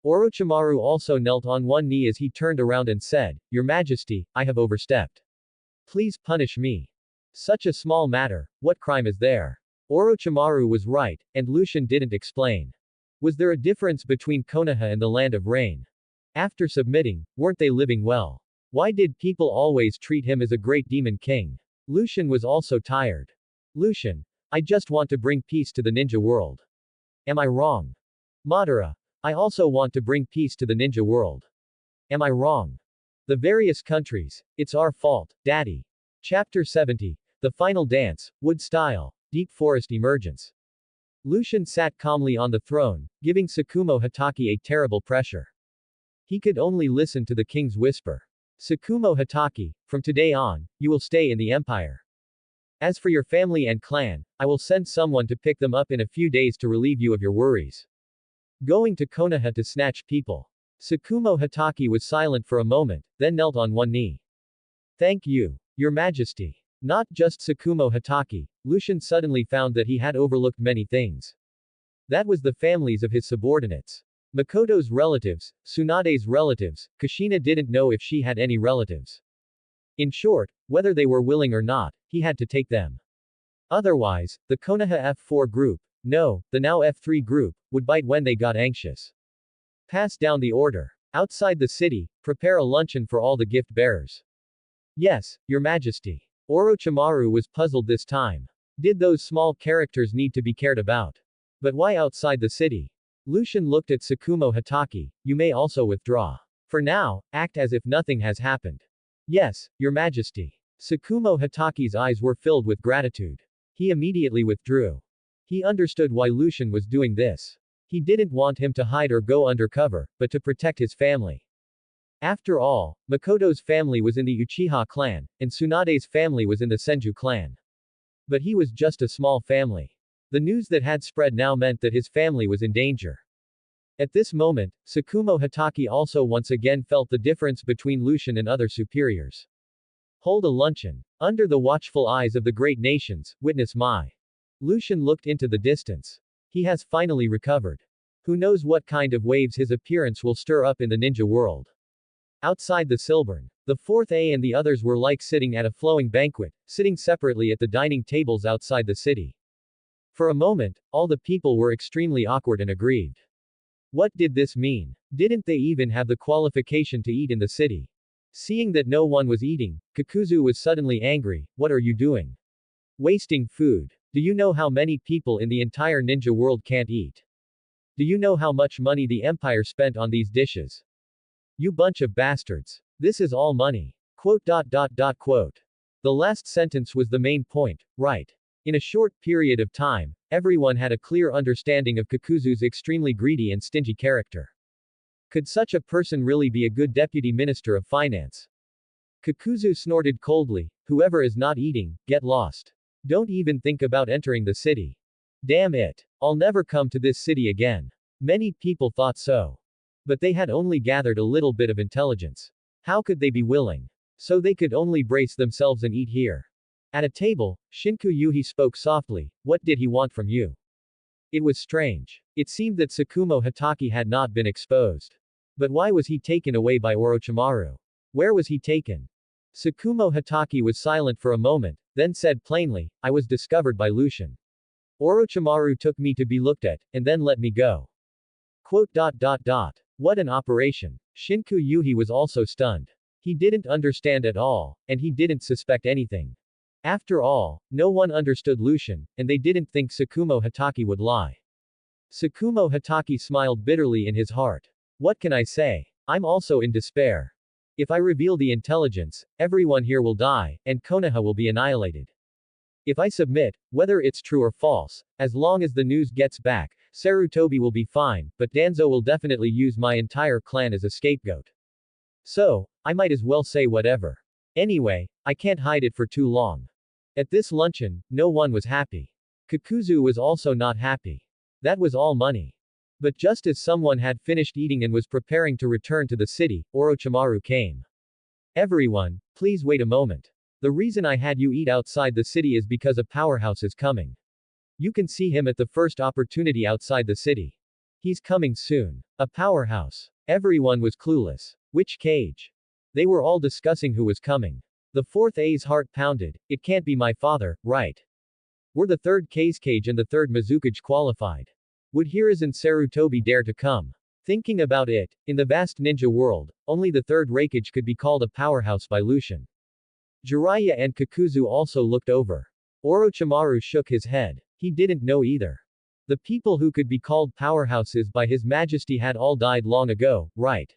Orochimaru also knelt on one knee as he turned around and said, Your Majesty, I have overstepped. Please punish me. Such a small matter, what crime is there? Orochimaru was right, and Lucian didn't explain. Was there a difference between Konoha and the Land of Rain? After submitting, weren't they living well? Why did people always treat him as a great demon king? Lucian was also tired. Lucian, I just want to bring peace to the ninja world. Am I wrong? Madara, I also want to bring peace to the ninja world. Am I wrong? The various countries, it's our fault, Daddy. Chapter 70, The Final Dance, Wood Style. Deep Forest Emergence. Lucian sat calmly on the throne, giving Tsukumo Hatake a terrible pressure. He could only listen to the king's whisper. Tsukumo Hatake, from today on, you will stay in the empire. As for your family and clan, I will send someone to pick them up in a few days to relieve you of your worries. Going to Konoha to snatch people. Tsukumo Hatake was silent for a moment, then knelt on one knee. Thank you, Your Majesty. Not just Tsukumo Hatake, Lucian suddenly found that he had overlooked many things. That was the families of his subordinates. Makoto's relatives, Tsunade's relatives, Kushina didn't know if she had any relatives. In short, whether they were willing or not, he had to take them. Otherwise, the Konoha F4 group, no, the now F3 group, would bite when they got anxious. Pass down the order. Outside the city, prepare a luncheon for all the gift bearers. Yes, Your Majesty. Orochimaru was puzzled this time. Did those small characters need to be cared about? But why outside the city? Lucian looked at Tsukumo Hatake, you may also withdraw. For now, act as if nothing has happened. Yes, Your Majesty. Tsukumo Hatake's eyes were filled with gratitude. He immediately withdrew. He understood why Lucian was doing this. He didn't want him to hide or go undercover, but to protect his family. After all, Makoto's family was in the Uchiha clan, and Tsunade's family was in the Senju clan. But he was just a small family. The news that had spread now meant that his family was in danger. At this moment, Tsukumo Hatake also once again felt the difference between Lucian and other superiors. Hold a luncheon. Under the watchful eyes of the great nations, witness my. Lucian looked into the distance. He has finally recovered. Who knows what kind of waves his appearance will stir up in the ninja world. Outside the Silbern, the fourth A and the others were like sitting at a flowing banquet, sitting separately at the dining tables outside the city. For a moment, all the people were extremely awkward and aggrieved. What did this mean? Didn't they even have the qualification to eat in the city? Seeing that no one was eating, Kakuzu was suddenly angry. What are you doing? Wasting food. Do you know how many people in the entire ninja world can't eat? Do you know how much money the empire spent on these dishes? You bunch of bastards. This is all money. Quote. The last sentence was the main point, right? In a short period of time, everyone had a clear understanding of Kakuzu's extremely greedy and stingy character. Could such a person really be a good deputy minister of finance? Kakuzu snorted coldly, whoever is not eating, get lost. Don't even think about entering the city. Damn it. I'll never come to this city again. Many people thought so. But they had only gathered a little bit of intelligence. How could they be willing? So they could only brace themselves and eat here. At a table, Shinku Yuhi spoke softly. What did he want from you? It was strange. It seemed that Tsukumo Hatake had not been exposed. But why was he taken away by Orochimaru? Where was he taken? Tsukumo Hatake was silent for a moment, then said plainly, I was discovered by Lucian. Orochimaru took me to be looked at, and then let me go. What an operation. Shinku Yuhi was also stunned. He didn't understand at all, and he didn't suspect anything. After all, no one understood Lucian, and they didn't think Tsukumo Hatake would lie. Tsukumo Hatake smiled bitterly in his heart. What can I say? I'm also in despair. If I reveal the intelligence, everyone here will die, and Konoha will be annihilated. If I submit, whether it's true or false, as long as the news gets back, Sarutobi will be fine, but Danzo will definitely use my entire clan as a scapegoat. So, I might as well say whatever. Anyway, I can't hide it for too long. At this luncheon, no one was happy. Kakuzu was also not happy. That was all money. But just as someone had finished eating and was preparing to return to the city, Orochimaru came. Everyone, please wait a moment. The reason I had you eat outside the city is because a powerhouse is coming. You can see him at the first opportunity outside the city. He's coming soon. A powerhouse. Everyone was clueless. Which cage? They were all discussing who was coming. The fourth A's heart pounded. It can't be my father, right? Were the third K's cage and the third Mizukage qualified? Would Hiruzen Sarutobi dare to come? Thinking about it, in the vast ninja world, only the third Raikage could be called a powerhouse by Lucian. Jiraiya and Kakuzu also looked over. Orochimaru shook his head. He didn't know either. The people who could be called powerhouses by His Majesty had all died long ago, right?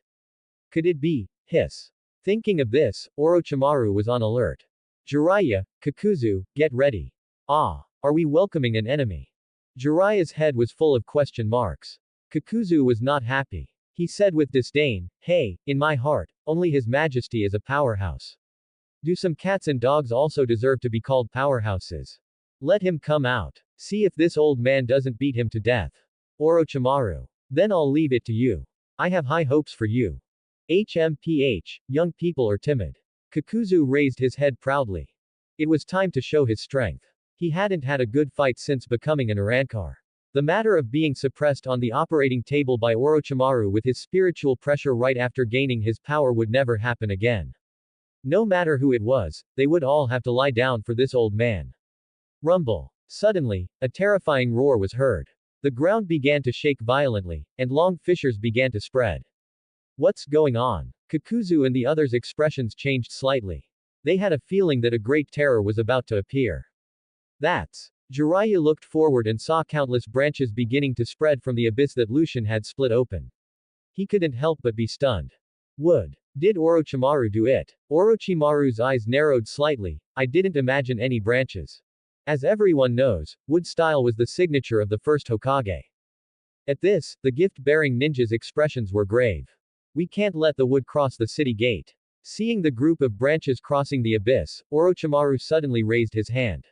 Could it be? Hiss. Thinking of this, Orochimaru was on alert. Jiraiya, Kakuzu, get ready. Ah, are we welcoming an enemy? Jiraiya's head was full of question marks. Kakuzu was not happy. He said with disdain, hey, in my heart, only His Majesty is a powerhouse. Do some cats and dogs also deserve to be called powerhouses? Let him come out. See if this old man doesn't beat him to death. Orochimaru. Then I'll leave it to you. I have high hopes for you. HMPH, young people are timid. Kakuzu raised his head proudly. It was time to show his strength. He hadn't had a good fight since becoming an Arankar. The matter of being suppressed on the operating table by Orochimaru with his spiritual pressure right after gaining his power would never happen again. No matter who it was, they would all have to lie down for this old man. Rumble. Suddenly, a terrifying roar was heard. The ground began to shake violently, and long fissures began to spread. What's going on? Kakuzu and the others' expressions changed slightly. They had a feeling that a great terror was about to appear. That's. Jiraiya looked forward and saw countless branches beginning to spread from the abyss that Lucian had split open. He couldn't help but be stunned. Did Orochimaru do it? Orochimaru's eyes narrowed slightly. I didn't imagine any branches. As everyone knows, wood style was the signature of the first Hokage. At this, the gift-bearing ninjas' expressions were grave. We can't let the wood cross the city gate. Seeing the group of branches crossing the abyss, Orochimaru suddenly raised his hand.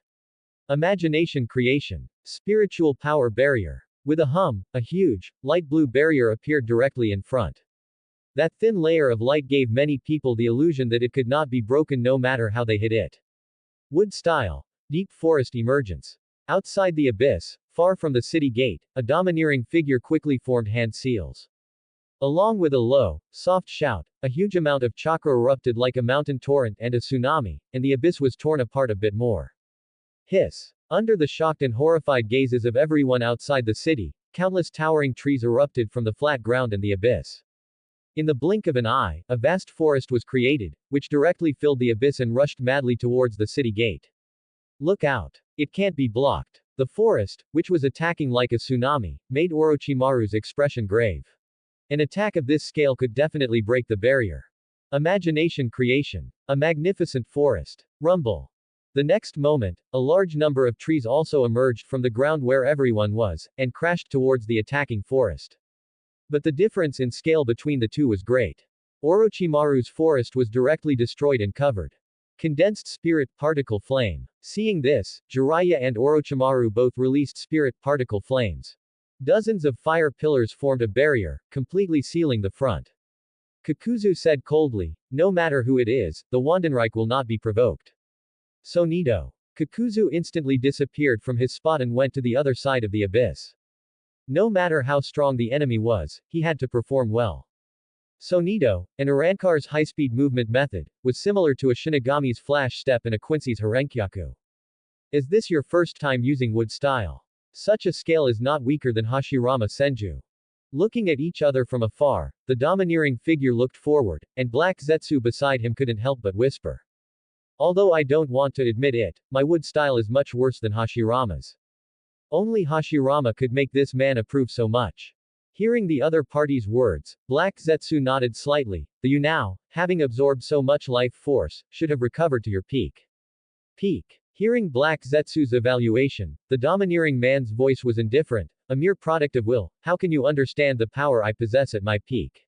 Imagination creation. Spiritual power barrier. With a hum, a huge, light blue barrier appeared directly in front. That thin layer of light gave many people the illusion that it could not be broken no matter how they hit it. Wood style. Deep forest emergence. Outside the abyss, far from the city gate, a domineering figure quickly formed hand seals. Along with a low, soft shout, a huge amount of chakra erupted like a mountain torrent and a tsunami, and the abyss was torn apart a bit more. Hiss. Under the shocked and horrified gazes of everyone outside the city, countless towering trees erupted from the flat ground and the abyss. In the blink of an eye, a vast forest was created, which directly filled the abyss and rushed madly towards the city gate. Look out. It can't be blocked. The forest, which was attacking like a tsunami, made Orochimaru's expression grave. An attack of this scale could definitely break the barrier. Imagination creation. A magnificent forest. Rumble. The next moment, a large number of trees also emerged from the ground where everyone was, and crashed towards the attacking forest. But the difference in scale between the two was great. Orochimaru's forest was directly destroyed and covered. Condensed spirit particle flame. Seeing this, Jiraiya and Orochimaru both released spirit particle flames. Dozens of fire pillars formed a barrier, completely sealing the front. Kakuzu said coldly, "No matter who it is, the Wandenreich will not be provoked." Sonido. Kakuzu instantly disappeared from his spot and went to the other side of the abyss. No matter how strong the enemy was, he had to perform well. Sonido, an Arankar's high-speed movement method, was similar to a Shinigami's flash step and a Quincy's Harenkyaku. Is this your first time using wood style? Such a scale is not weaker than Hashirama Senju. Looking at each other from afar, the domineering figure looked forward, and Black Zetsu beside him couldn't help but whisper. Although I don't want to admit it, my wood style is much worse than Hashirama's. Only Hashirama could make this man approve so much. Hearing the other party's words, Black Zetsu nodded slightly. You now, having absorbed so much life force, should have recovered to your peak. Peak. Hearing Black Zetsu's evaluation, the domineering man's voice was indifferent. A mere product of will, how can you understand the power I possess at my peak?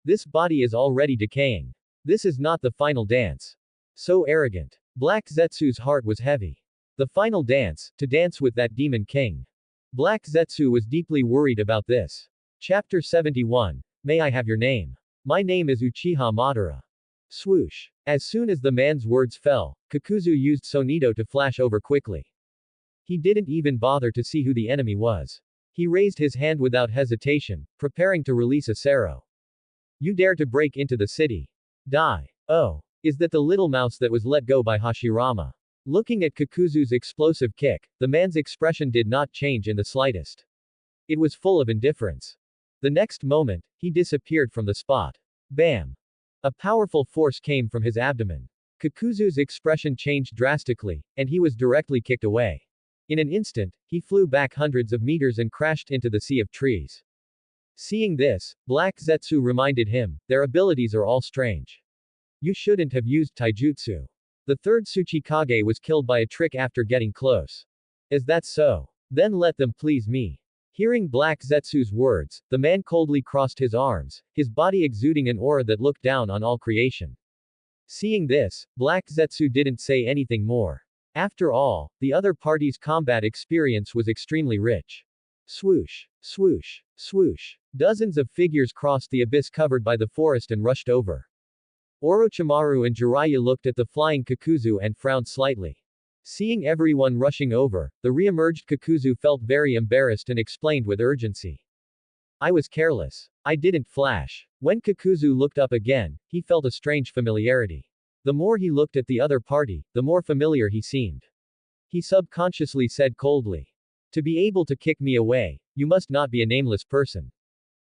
This body is already decaying. This is not the final dance. So arrogant. Black Zetsu's heart was heavy. The final dance, to dance with that demon king. Black Zetsu was deeply worried about this. Chapter 71. May I have your name? My name is Uchiha Madara. Swoosh. As soon as the man's words fell, Kakuzu used Sonido to flash over quickly. He didn't even bother to see who the enemy was. He raised his hand without hesitation, preparing to release a Sero. You dare to break into the city. Die. Oh. Is that the little mouse that was let go by Hashirama? Looking at Kakuzu's explosive kick, the man's expression did not change in the slightest. It was full of indifference. The next moment, he disappeared from the spot. Bam! A powerful force came from his abdomen. Kakuzu's expression changed drastically, and he was directly kicked away. In an instant, he flew back hundreds of meters and crashed into the sea of trees. Seeing this, Black Zetsu reminded him, their abilities are all strange. You shouldn't have used taijutsu. The third Tsuchikage was killed by a trick after getting close. Is that so? Then let them please me. Hearing Black Zetsu's words, the man coldly crossed his arms, his body exuding an aura that looked down on all creation. Seeing this, Black Zetsu didn't say anything more. After all, the other party's combat experience was extremely rich. Swoosh, swoosh, swoosh. Dozens of figures crossed the abyss covered by the forest and rushed over. Orochimaru and Jiraiya looked at the flying Kakuzu and frowned slightly. Seeing everyone rushing over, the re-emerged Kakuzu felt very embarrassed and explained with urgency. I was careless. I didn't flash. When Kakuzu looked up again, he felt a strange familiarity. The more he looked at the other party, the more familiar he seemed. He subconsciously said coldly. To be able to kick me away, you must not be a nameless person.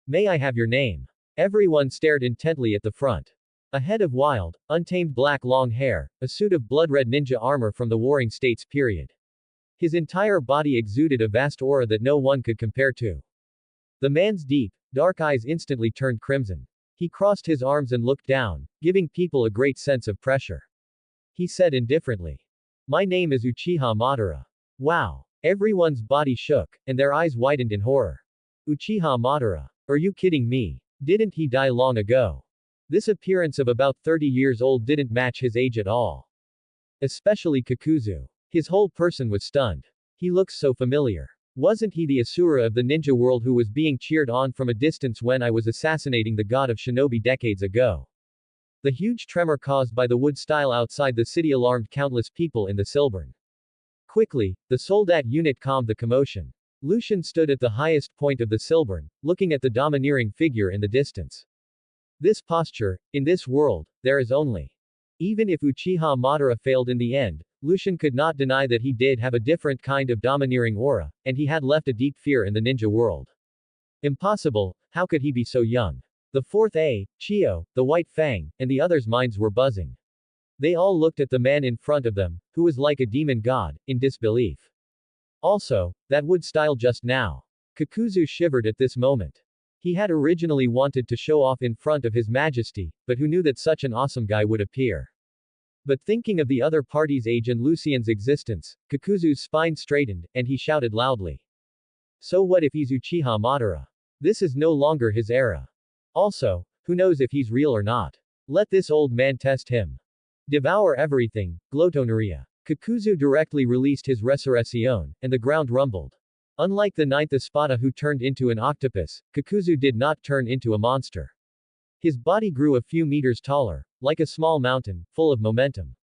May I have your name? Everyone stared intently at the front. A head of wild, untamed black long hair, a suit of blood-red ninja armor from the Warring States period. His entire body exuded a vast aura that no one could compare to. The man's deep, dark eyes instantly turned crimson. He crossed his arms and looked down, giving people a great sense of pressure. He said indifferently. My name is Uchiha Madara. Wow. Everyone's body shook, and their eyes widened in horror. Uchiha Madara. Are you kidding me? Didn't he die long ago? This appearance of about 30 years old didn't match his age at all. Especially Kakuzu. His whole person was stunned. He looks so familiar. Wasn't he the Asura of the ninja world who was being cheered on from a distance when I was assassinating the god of shinobi decades ago? The huge tremor caused by the wood style outside the city alarmed countless people in the Silburn. Quickly, the soldat unit calmed the commotion. Lucian stood at the highest point of the Silburn, looking at the domineering figure in the distance. This posture, in this world, there is only. Even if Uchiha Madara failed in the end, Lucian could not deny that he did have a different kind of domineering aura, and he had left a deep fear in the ninja world. Impossible, how could he be so young? The fourth A, Chio, the White Fang, and the others' minds were buzzing. They all looked at the man in front of them, who was like a demon god, in disbelief. Also, that wood style just now. Kakuzu shivered at this moment. He had originally wanted to show off in front of His Majesty, but who knew that such an awesome guy would appear? But thinking of the other party's age and Lucian's existence, Kakuzu's spine straightened, and he shouted loudly. So what if he's Uchiha Madara? This is no longer his era. Also, who knows if he's real or not? Let this old man test him. Devour everything, Glotoneria. Kakuzu directly released his Resurrection, and the ground rumbled. Unlike the ninth Espada who turned into an octopus, Kakuzu did not turn into a monster. His body grew a few meters taller, like a small mountain, full of momentum.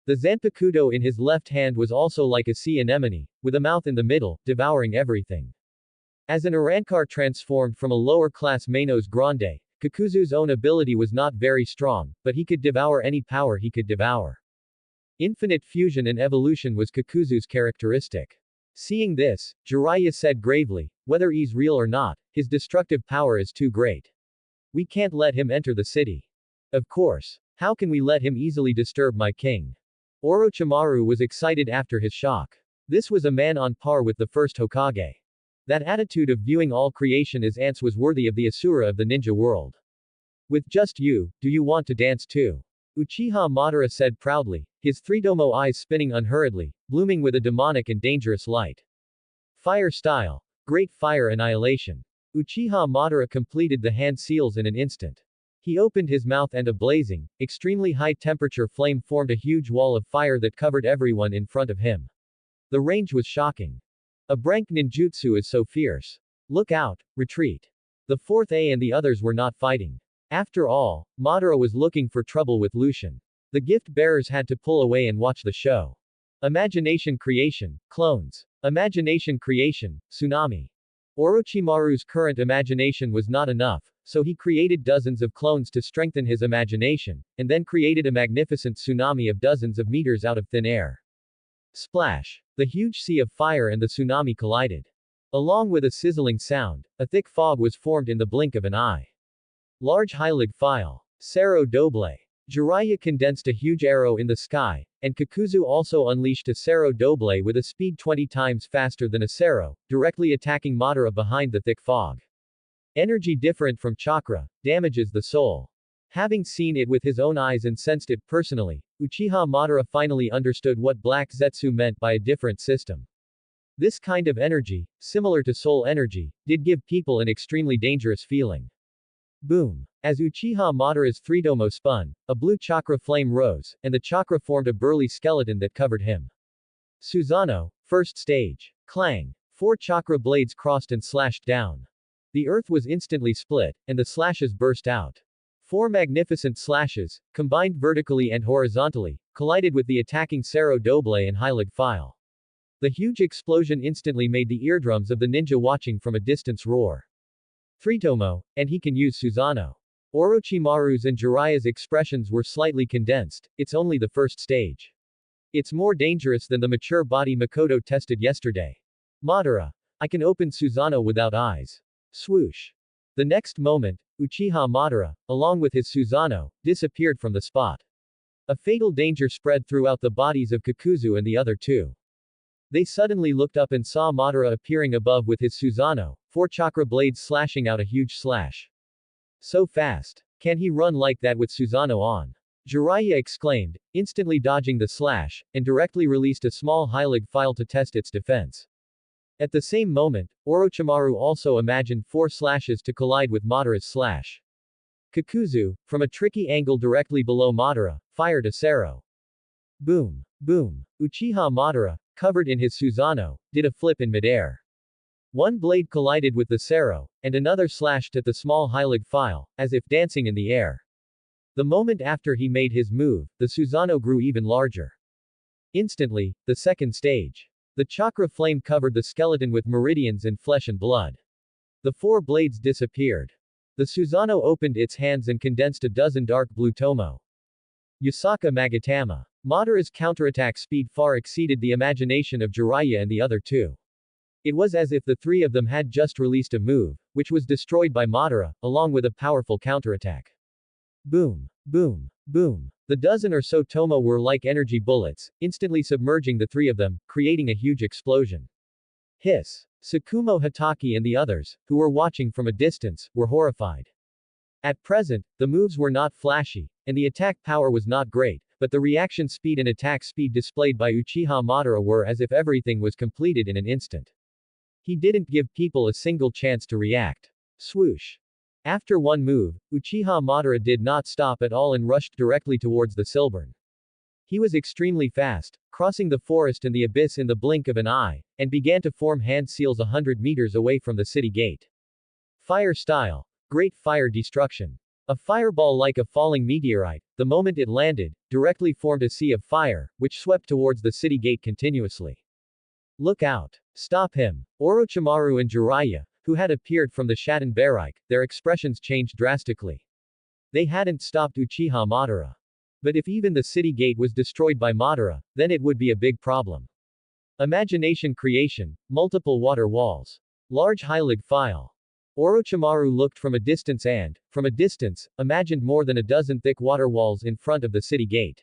The Zanpakuto in his left hand was also like a sea anemone, with a mouth in the middle, devouring everything. As an Arankar transformed from a lower-class Manos Grande, Kakuzu's own ability was not very strong, but he could devour any power he could devour. Infinite fusion and evolution was Kakuzu's characteristic. Seeing this, Jiraiya said gravely, whether he's real or not, his destructive power is too great. We can't let him enter the city. Of course. How can we let him easily disturb my king? Orochimaru was excited after his shock. This was a man on par with the first Hokage. That attitude of viewing all creation as ants was worthy of the Asura of the ninja world. With just you, do you want to dance too? Uchiha Madara said proudly, his three-domo eyes spinning unhurriedly, blooming with a demonic and dangerous light. Fire style. Great fire annihilation. Uchiha Madara completed the hand seals in an instant. He opened his mouth and a blazing, extremely high-temperature flame formed a huge wall of fire that covered everyone in front of him. The range was shocking. A brank ninjutsu is so fierce. Look out, retreat. The fourth A and the others were not fighting. After all, Madara was looking for trouble with Lucian. The gift bearers had to pull away and watch the show. Imagination creation, clones. Imagination creation, tsunami. Orochimaru's current imagination was not enough, so he created dozens of clones to strengthen his imagination, and then created a magnificent tsunami of dozens of meters out of thin air. Splash. The huge sea of fire and the tsunami collided. Along with a sizzling sound, a thick fog was formed in the blink of an eye. Large Heilig file. Sero Doble. Jiraiya condensed a huge arrow in the sky, and Kakuzu also unleashed a Sero Doble with a speed 20 times faster than a Sero, directly attacking Madara behind the thick fog. Energy different from chakra, damages the soul. Having seen it with his own eyes and sensed it personally, Uchiha Madara finally understood what Black Zetsu meant by a different system. This kind of energy, similar to soul energy, did give people an extremely dangerous feeling. Boom. As Uchiha Madara's three-domo spun, a blue chakra flame rose, and the chakra formed a burly skeleton that covered him. Susanoo, first stage. Clang. 4 chakra blades crossed and slashed down. The earth was instantly split, and the slashes burst out. 4 magnificent slashes, combined vertically and horizontally, collided with the attacking Sero Doble and Heilig file. The huge explosion instantly made the eardrums of the ninja watching from a distance roar. Three-tomo, and he can use Susanoo. Orochimaru's and Jiraiya's expressions were slightly condensed, it's only the first stage. It's more dangerous than the mature body Makoto tested yesterday. Madara. I can open Susanoo without eyes. Swoosh. The next moment, Uchiha Madara, along with his Susanoo, disappeared from the spot. A fatal danger spread throughout the bodies of Kakuzu and the other two. They suddenly looked up and saw Madara appearing above with his Susanoo, 4 chakra blades slashing out a huge slash. So fast. Can he run like that with Susanoo on? Jiraiya exclaimed, instantly dodging the slash, and directly released a small Heilig file to test its defense. At the same moment, Orochimaru also imagined 4 slashes to collide with Madara's slash. Kakuzu, from a tricky angle directly below Madara, fired a Sero. Boom. Boom. Uchiha Madara, covered in his Susanoo, did a flip in midair. 1 blade collided with the Sero, and another slashed at the small Heilig file, as if dancing in the air. The moment after he made his move, the Susanoo grew even larger. Instantly, the second stage. The chakra flame covered the skeleton with meridians and flesh and blood. The 4 blades disappeared. The Susanoo opened its hands and condensed a dozen dark blue tomo. Yasaka Magatama. Madara's counterattack speed far exceeded the imagination of Jiraiya and the other two. It was as if the three of them had just released a move, which was destroyed by Madara, along with a powerful counterattack. Boom. Boom. Boom. The dozen or so Tomo were like energy bullets, instantly submerging the three of them, creating a huge explosion. Hiss. Tsukumo Hatake and the others, who were watching from a distance, were horrified. At present, the moves were not flashy, and the attack power was not great, but the reaction speed and attack speed displayed by Uchiha Madara were as if everything was completed in an instant. He didn't give people a single chance to react. Swoosh. After one move, Uchiha Madara did not stop at all and rushed directly towards the Silburn. He was extremely fast, crossing the forest and the abyss in the blink of an eye, and began to form hand seals 100 meters away from the city gate. Fire style. Great fire destruction. A fireball like a falling meteorite, the moment it landed, directly formed a sea of fire, which swept towards the city gate continuously. Look out. Stop him. Orochimaru and Jiraiya, who had appeared from the Shatten Barrike, their expressions changed drastically. They hadn't stopped Uchiha Madara. But if even the city gate was destroyed by Madara, then it would be a big problem. Imagination creation, multiple water walls. Large Heilig file. Orochimaru looked from a distance and, from a distance, imagined more than a dozen thick water walls in front of the city gate.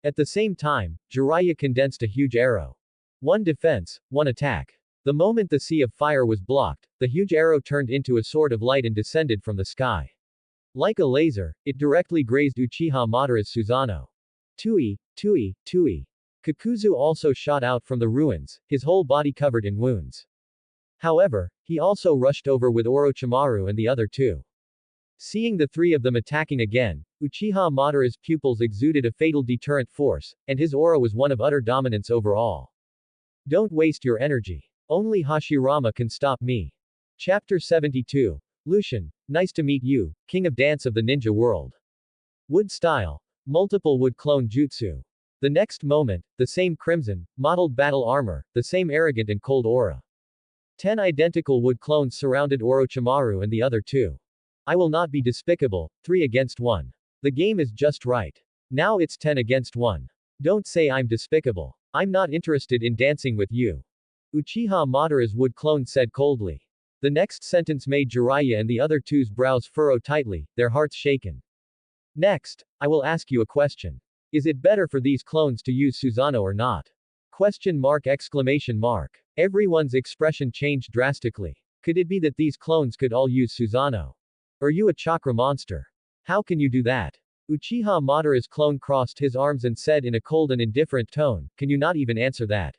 At the same time, Jiraiya condensed a huge arrow. One defense, one attack. The moment the sea of fire was blocked, the huge arrow turned into a sword of light and descended from the sky. Like a laser, it directly grazed Uchiha Madara's Susanoo. Tui, Tui, Tui. Kakuzu also shot out from the ruins, his whole body covered in wounds. However, he also rushed over with Orochimaru and the other two. Seeing the three of them attacking again, Uchiha Madara's pupils exuded a fatal deterrent force, and his aura was one of utter dominance over all. Don't waste your energy. Only Hashirama can stop me. Chapter 72. Lucian, nice to meet you, King of Dance of the Ninja World. Wood style. Multiple wood clone jutsu. The next moment, the same crimson, mottled battle armor, the same arrogant and cold aura. 10 identical wood clones surrounded Orochimaru and the other two. I will not be despicable, 3 against 1. The game is just right. Now it's 10 against 1. Don't say I'm despicable. I'm not interested in dancing with you. Uchiha Madara's wood clone said coldly. The next sentence made Jiraiya and the other two's brows furrow tightly, their hearts shaken. Next, I will ask you a question. Is it better for these clones to use Susanoo or not? Question mark exclamation mark. Everyone's expression changed drastically. Could it be that these clones could all use Susanoo? Are you a chakra monster? How can you do that? Uchiha Madara's clone crossed his arms and said in a cold and indifferent tone, can you not even answer that?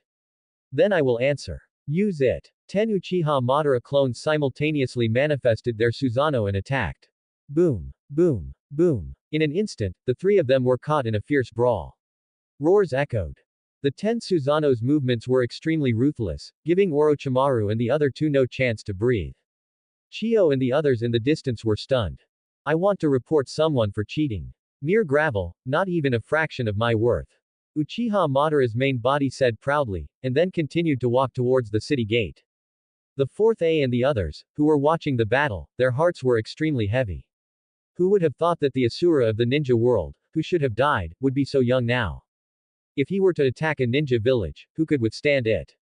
Then I will answer. Use it. 10 Uchiha Madara clones simultaneously manifested their Susanoo and attacked. Boom. Boom. Boom. In an instant, the three of them were caught in a fierce brawl. Roars echoed. The 10 Susanoo's movements were extremely ruthless, giving Orochimaru and the other two no chance to breathe. Chio and the others in the distance were stunned. I want to report someone for cheating. Mere gravel, not even a fraction of my worth. Uchiha Madara's main body said proudly, and then continued to walk towards the city gate. The fourth A and the others, who were watching the battle, their hearts were extremely heavy. Who would have thought that the Asura of the ninja world, who should have died, would be so young now? If he were to attack a ninja village, who could withstand it?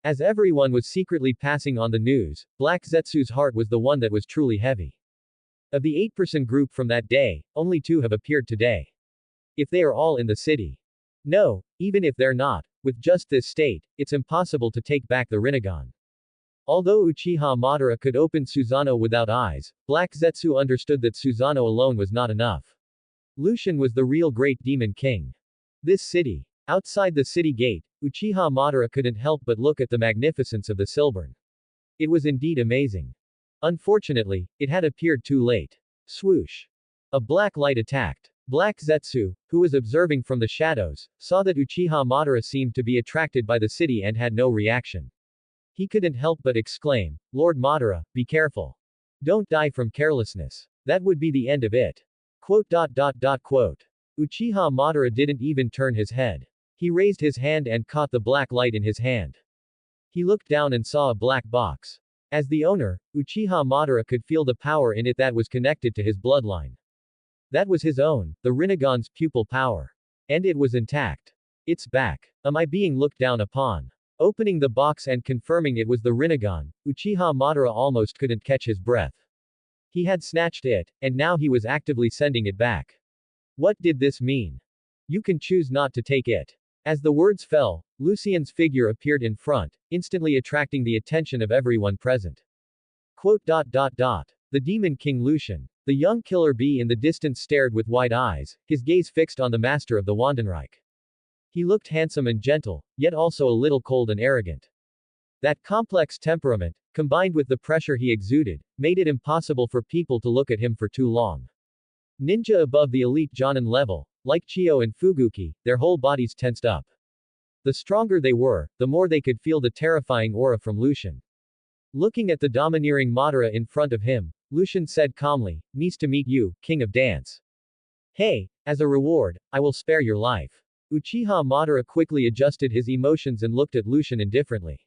As everyone was secretly passing on the news, Black Zetsu's heart was the one that was truly heavy. Of the 8-person group from that day, only 2 have appeared today. If they are all in the city. No, even if they're not, with just this state, it's impossible to take back the Rinnegan. Although Uchiha Madara could open Susanoo without eyes, Black Zetsu understood that Susanoo alone was not enough. Lucian was the real great demon king. This city. Outside the city gate, Uchiha Madara couldn't help but look at the magnificence of the Silburn. It was indeed amazing. Unfortunately, it had appeared too late. Swoosh. A black light attacked. Black Zetsu, who was observing from the shadows, saw that Uchiha Madara seemed to be attracted by the city and had no reaction. He couldn't help but exclaim, Lord Madara, be careful. Don't die from carelessness. That would be the end of it. Quote. Uchiha Madara didn't even turn his head. He raised his hand and caught the black light in his hand. He looked down and saw a black box. As the owner, Uchiha Madara could feel the power in it that was connected to his bloodline. That was his own, the Rinnegan's pupil power. And it was intact. It's back. Am I being looked down upon? Opening the box and confirming it was the Rinnegan, Uchiha Madara almost couldn't catch his breath. He had snatched it, and now he was actively sending it back. What did this mean? You can choose not to take it. As the words fell, Lucian's figure appeared in front, instantly attracting the attention of everyone present. Quote. The Demon King Lucian. The young killer bee in the distance stared with wide eyes, his gaze fixed on the master of the Wandenreich. He looked handsome and gentle, yet also a little cold and arrogant. That complex temperament, combined with the pressure he exuded, made it impossible for people to look at him for too long. Ninja above the elite Jonin level, like Chio and Fuguki, their whole bodies tensed up. The stronger they were, the more they could feel the terrifying aura from Lucian. Looking at the domineering Madara in front of him, Lucian said calmly, "Nice to meet you, King of Dance. Hey, as a reward, I will spare your life." Uchiha Madara quickly adjusted his emotions and looked at Lucian indifferently.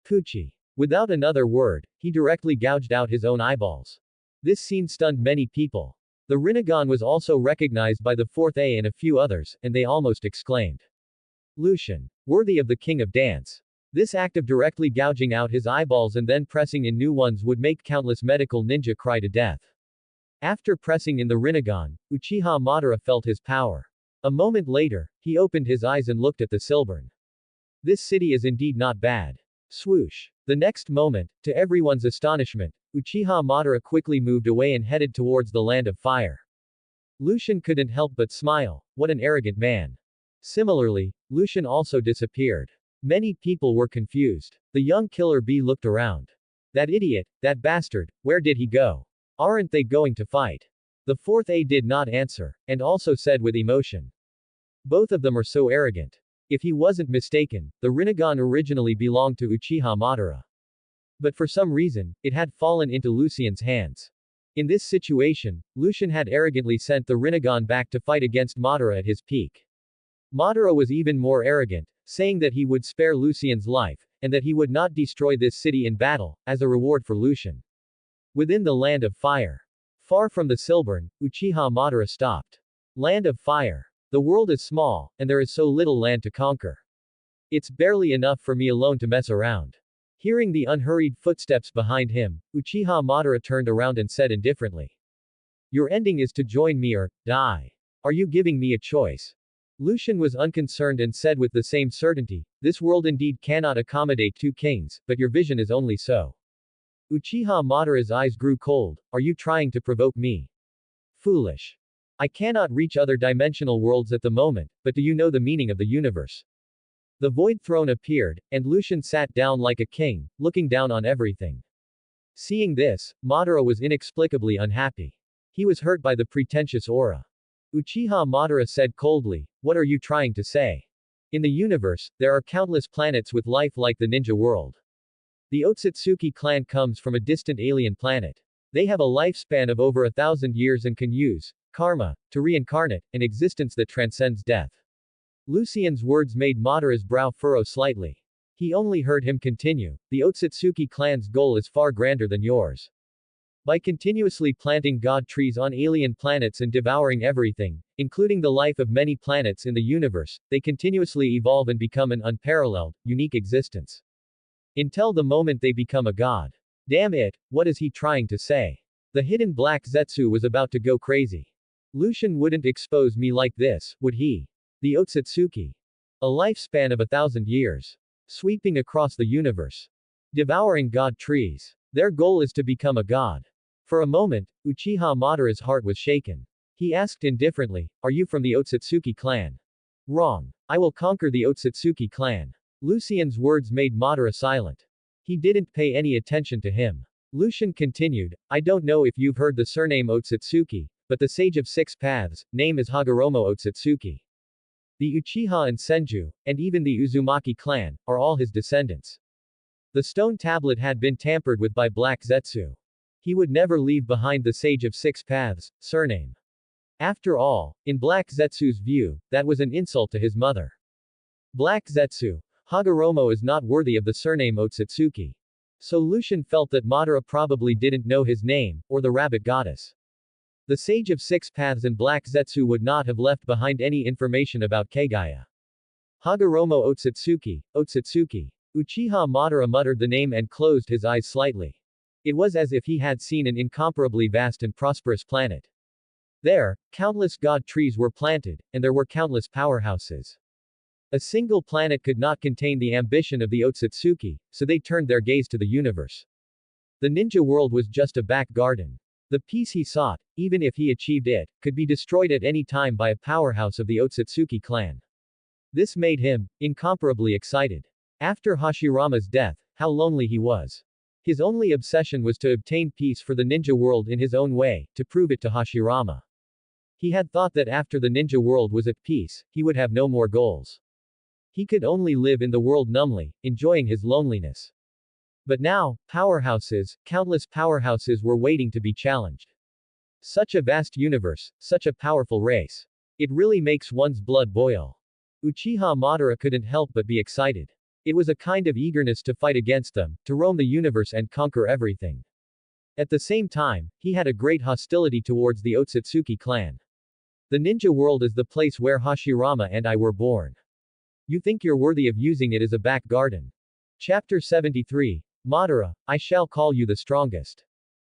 Pucci. Without another word, he directly gouged out his own eyeballs. This scene stunned many people. The Rinnegan was also recognized by the Fourth A and a few others, and they almost exclaimed. Lucian. Worthy of the King of Dance. This act of directly gouging out his eyeballs and then pressing in new ones would make countless medical ninja cry to death. After pressing in the Rinnegan, Uchiha Madara felt his power. A moment later, he opened his eyes and looked at the Silburn. This city is indeed not bad. Swoosh. The next moment, to everyone's astonishment, Uchiha Madara quickly moved away and headed towards the land of fire. Lucian couldn't help but smile. What an arrogant man. Similarly, Lucian also disappeared. Many people were confused. The young killer bee looked around. That idiot, that bastard, where did he go? Aren't they going to fight? The Fourth A did not answer, and also said with emotion. Both of them are so arrogant. If he wasn't mistaken, the Rinnegan originally belonged to Uchiha Madara. But for some reason, it had fallen into Lucian's hands. In this situation, Lucian had arrogantly sent the Rinnegan back to fight against Madara at his peak. Madara was even more arrogant, saying that he would spare Lucian's life, and that he would not destroy this city in battle, as a reward for Lucian. Within the land of fire. Far from the Silburn, Uchiha Madara stopped. Land of fire. The world is small, and there is so little land to conquer. It's barely enough for me alone to mess around. Hearing the unhurried footsteps behind him, Uchiha Madara turned around and said indifferently. Your ending is to join me or die. Are you giving me a choice? Lucian was unconcerned and said with the same certainty, this world indeed cannot accommodate two kings, but your vision is only so. Uchiha Madara's eyes grew cold. Are you trying to provoke me? Foolish. I cannot reach other dimensional worlds at the moment, but do you know the meaning of the universe? The Void Throne appeared, and Lucian sat down like a king, looking down on everything. Seeing this, Madara was inexplicably unhappy. He was hurt by the pretentious aura. Uchiha Madara said coldly, what are you trying to say? In the universe, there are countless planets with life like the ninja world. The Otsutsuki clan comes from a distant alien planet. They have a lifespan of over 1,000 years and can use karma to reincarnate, an existence that transcends death. Lucian's words made Madara's brow furrow slightly. He only heard him continue, the Otsutsuki clan's goal is far grander than yours. By continuously planting god trees on alien planets and devouring everything, including the life of many planets in the universe, they continuously evolve and become an unparalleled, unique existence. Until the moment they become a god. Damn it, what is he trying to say? The hidden black Zetsu was about to go crazy. Lucian wouldn't expose me like this, would he? The Otsutsuki. A lifespan of 1,000 years. Sweeping across the universe. Devouring god trees. Their goal is to become a god. For a moment, Uchiha Madara's heart was shaken. He asked indifferently, are you from the Otsutsuki clan? Wrong. I will conquer the Otsutsuki clan. Lucian's words made Madara silent. He didn't pay any attention to him. Lucian continued, I don't know if you've heard the surname Otsutsuki, but the Sage of Six Paths, name is Hagoromo Otsutsuki. The Uchiha and Senju, and even the Uzumaki clan, are all his descendants. The stone tablet had been tampered with by Black Zetsu. He would never leave behind the Sage of Six Paths, surname. After all, in Black Zetsu's view, that was an insult to his mother. Black Zetsu, Hagoromo is not worthy of the surname Otsutsuki. So Lucian felt that Madara probably didn't know his name, or the rabbit goddess. The Sage of Six Paths and Black Zetsu would not have left behind any information about Kagaya. Hagoromo Otsutsuki. Uchiha Madara muttered the name and closed his eyes slightly. It was as if he had seen an incomparably vast and prosperous planet. There, countless god trees were planted, and there were countless powerhouses. A single planet could not contain the ambition of the Otsutsuki, so they turned their gaze to the universe. The ninja world was just a back garden. The peace he sought, even if he achieved it, could be destroyed at any time by a powerhouse of the Otsutsuki clan. This made him incomparably excited. After Hashirama's death, how lonely he was. His only obsession was to obtain peace for the ninja world in his own way, to prove it to Hashirama. He had thought that after the ninja world was at peace, he would have no more goals. He could only live in the world numbly, enjoying his loneliness. But now, countless powerhouses were waiting to be challenged. Such a vast universe, such a powerful race. It really makes one's blood boil. Uchiha Madara couldn't help but be excited. It was a kind of eagerness to fight against them, to roam the universe and conquer everything. At the same time, he had a great hostility towards the Otsutsuki clan. The ninja world is the place where Hashirama and I were born. You think you're worthy of using it as a back garden. Chapter 73. Madara, I shall call you the strongest.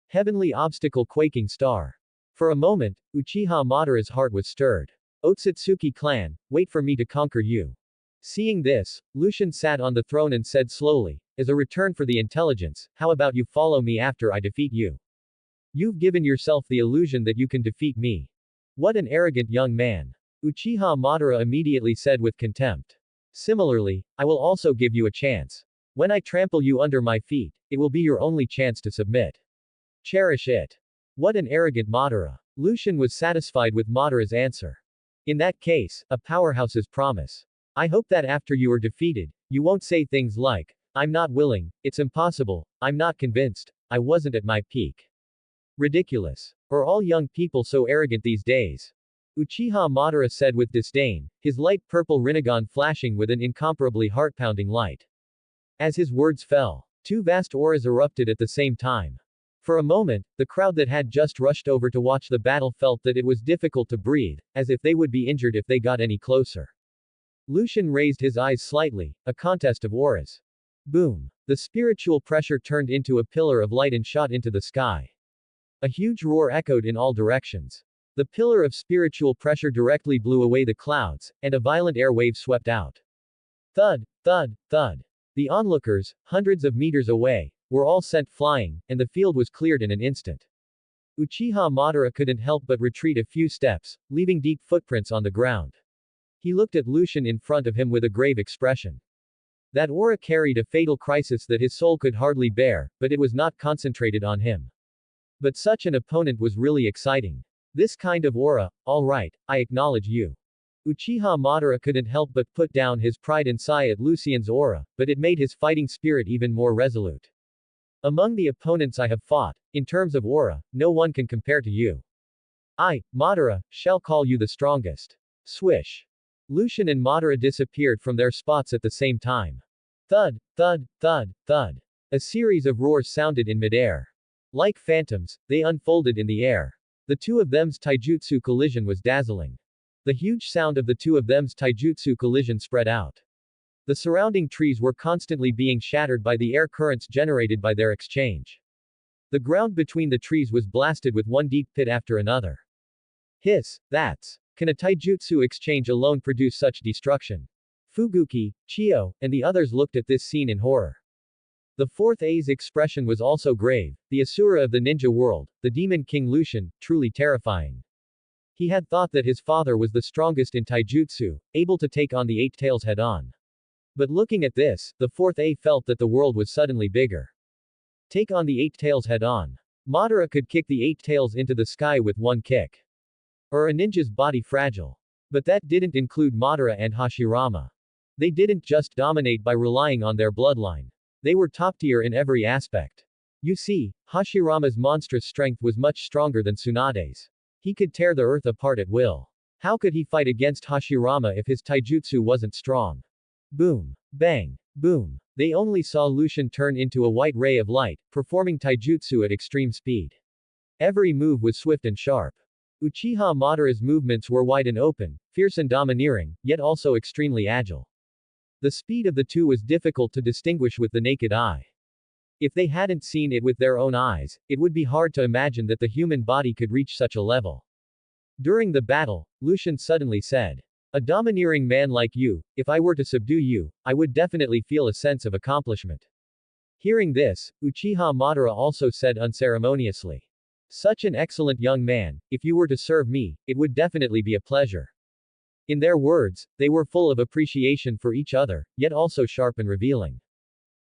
Heavenly obstacle quaking star. For a moment, Uchiha Madara's heart was stirred. Otsutsuki clan, wait for me to conquer you. Seeing this, Lucian sat on the throne and said slowly, as a return for the intelligence, how about you follow me after I defeat you? You've given yourself the illusion that you can defeat me. What an arrogant young man. Uchiha Madara immediately said with contempt. Similarly, I will also give you a chance. When I trample you under my feet, it will be your only chance to submit. Cherish it. What an arrogant Madara. Lucian was satisfied with Madara's answer. In that case, a powerhouse's promise. I hope that after you are defeated, you won't say things like, I'm not willing, it's impossible, I'm not convinced, I wasn't at my peak. Ridiculous. Are all young people so arrogant these days? Uchiha Madara said with disdain, his light purple Rinnegan flashing with an incomparably heart-pounding light. As his words fell, two vast auras erupted at the same time. For a moment, the crowd that had just rushed over to watch the battle felt that it was difficult to breathe, as if they would be injured if they got any closer. Lucian raised his eyes slightly, a contest of auras. Boom. The spiritual pressure turned into a pillar of light and shot into the sky. A huge roar echoed in all directions. The pillar of spiritual pressure directly blew away the clouds, and a violent air wave swept out. Thud, thud, thud. The onlookers, hundreds of meters away, were all sent flying, and the field was cleared in an instant. Uchiha Madara couldn't help but retreat a few steps, leaving deep footprints on the ground. He looked at Lucian in front of him with a grave expression. That aura carried a fatal crisis that his soul could hardly bear, but it was not concentrated on him. But such an opponent was really exciting. This kind of aura, alright, I acknowledge you. Uchiha Madara couldn't help but put down his pride and sigh at Lucian's aura, but it made his fighting spirit even more resolute. Among the opponents I have fought, in terms of aura, no one can compare to you. I, Madara, shall call you the strongest. Swish. Lucian and Madara disappeared from their spots at the same time. Thud, thud, thud, thud. A series of roars sounded in midair. Like phantoms, they unfolded in the air. The two of them's taijutsu collision was dazzling. The huge sound of the two of them's taijutsu collision spread out. The surrounding trees were constantly being shattered by the air currents generated by their exchange. The ground between the trees was blasted with one deep pit after another. Hiss, that's. Can a taijutsu exchange alone produce such destruction? Fuguki, Chio, and the others looked at this scene in horror. The fourth A's expression was also grave, the Asura of the ninja world, the demon king Lucian, truly terrifying. He had thought that his father was the strongest in taijutsu, able to take on the Eight Tails head-on. But looking at this, the fourth A felt that the world was suddenly bigger. Take on the Eight Tails head-on. Madara could kick the Eight Tails into the sky with one kick. Or a ninja's body fragile. But that didn't include Madara and Hashirama. They didn't just dominate by relying on their bloodline. They were top tier in every aspect. You see, Hashirama's monstrous strength was much stronger than Tsunade's. He could tear the earth apart at will. How could he fight against Hashirama if his taijutsu wasn't strong? Boom. Bang. Boom. They only saw Lucian turn into a white ray of light, performing taijutsu at extreme speed. Every move was swift and sharp. Uchiha Madara's movements were wide and open, fierce and domineering, yet also extremely agile. The speed of the two was difficult to distinguish with the naked eye. If they hadn't seen it with their own eyes, it would be hard to imagine that the human body could reach such a level. During the battle, Lucian suddenly said, "A domineering man like you, if I were to subdue you, I would definitely feel a sense of accomplishment." Hearing this, Uchiha Madara also said unceremoniously, "Such an excellent young man, if you were to serve me, it would definitely be a pleasure." In their words, they were full of appreciation for each other, yet also sharp and revealing.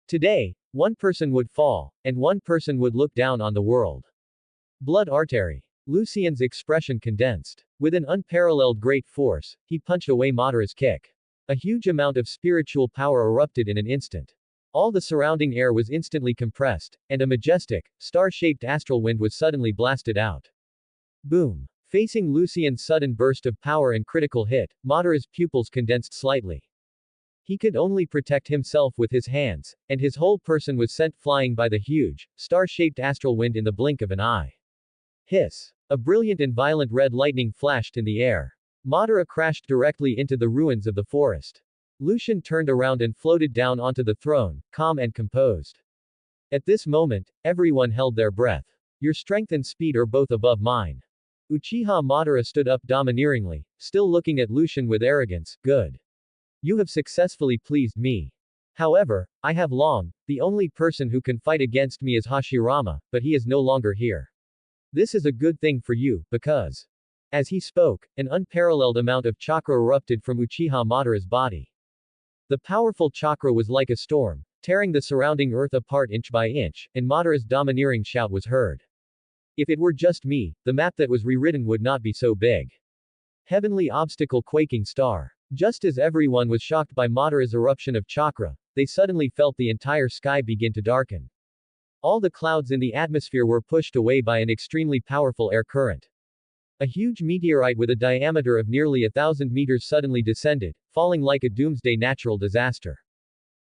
Today, one person would fall, and one person would look down on the world. Blood artery. Lucian's expression condensed. With an unparalleled great force, he punched away Madara's kick. A huge amount of spiritual power erupted in an instant. All the surrounding air was instantly compressed, and a majestic, star-shaped astral wind was suddenly blasted out. Boom. Facing Lucian's sudden burst of power and critical hit, Madara's pupils condensed slightly. He could only protect himself with his hands, and his whole person was sent flying by the huge, star-shaped astral wind in the blink of an eye. Hiss. A brilliant and violent red lightning flashed in the air. Madara crashed directly into the ruins of the forest. Lucian turned around and floated down onto the throne, calm and composed. At this moment, everyone held their breath. Your strength and speed are both above mine. Uchiha Madara stood up domineeringly, still looking at Lucian with arrogance. Good. You have successfully pleased me. However, I have long, the only person who can fight against me is Hashirama, but he is no longer here. This is a good thing for you, because. As he spoke, an unparalleled amount of chakra erupted from Uchiha Madara's body. The powerful chakra was like a storm, tearing the surrounding earth apart inch by inch, and Madara's domineering shout was heard. If it were just me, the map that was rewritten would not be so big. Heavenly obstacle quaking star. Just as everyone was shocked by Madara's eruption of chakra, they suddenly felt the entire sky begin to darken. All the clouds in the atmosphere were pushed away by an extremely powerful air current. A huge meteorite with a diameter of nearly 1,000 meters suddenly descended, falling like a doomsday natural disaster.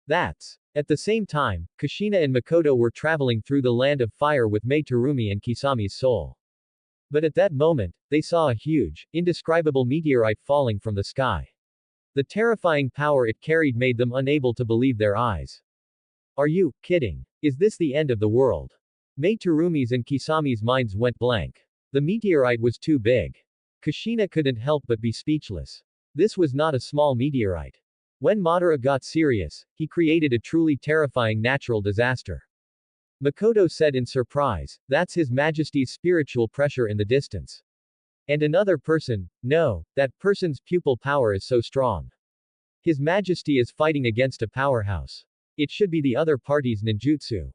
That's. At the same time, Kushina and Makoto were traveling through the land of fire with Mei Terumi and Kisami's soul. But at that moment, they saw a huge, indescribable meteorite falling from the sky. The terrifying power it carried made them unable to believe their eyes. Are you kidding? Is this the end of the world? Mei Terumi's and Kisami's minds went blank. The meteorite was too big. Kushina couldn't help but be speechless. This was not a small meteorite. When Madara got serious, he created a truly terrifying natural disaster. Makoto said in surprise, "That's His Majesty's spiritual pressure in the distance." And another person, "No, that person's pupil power is so strong. His Majesty is fighting against a powerhouse. It should be the other party's ninjutsu.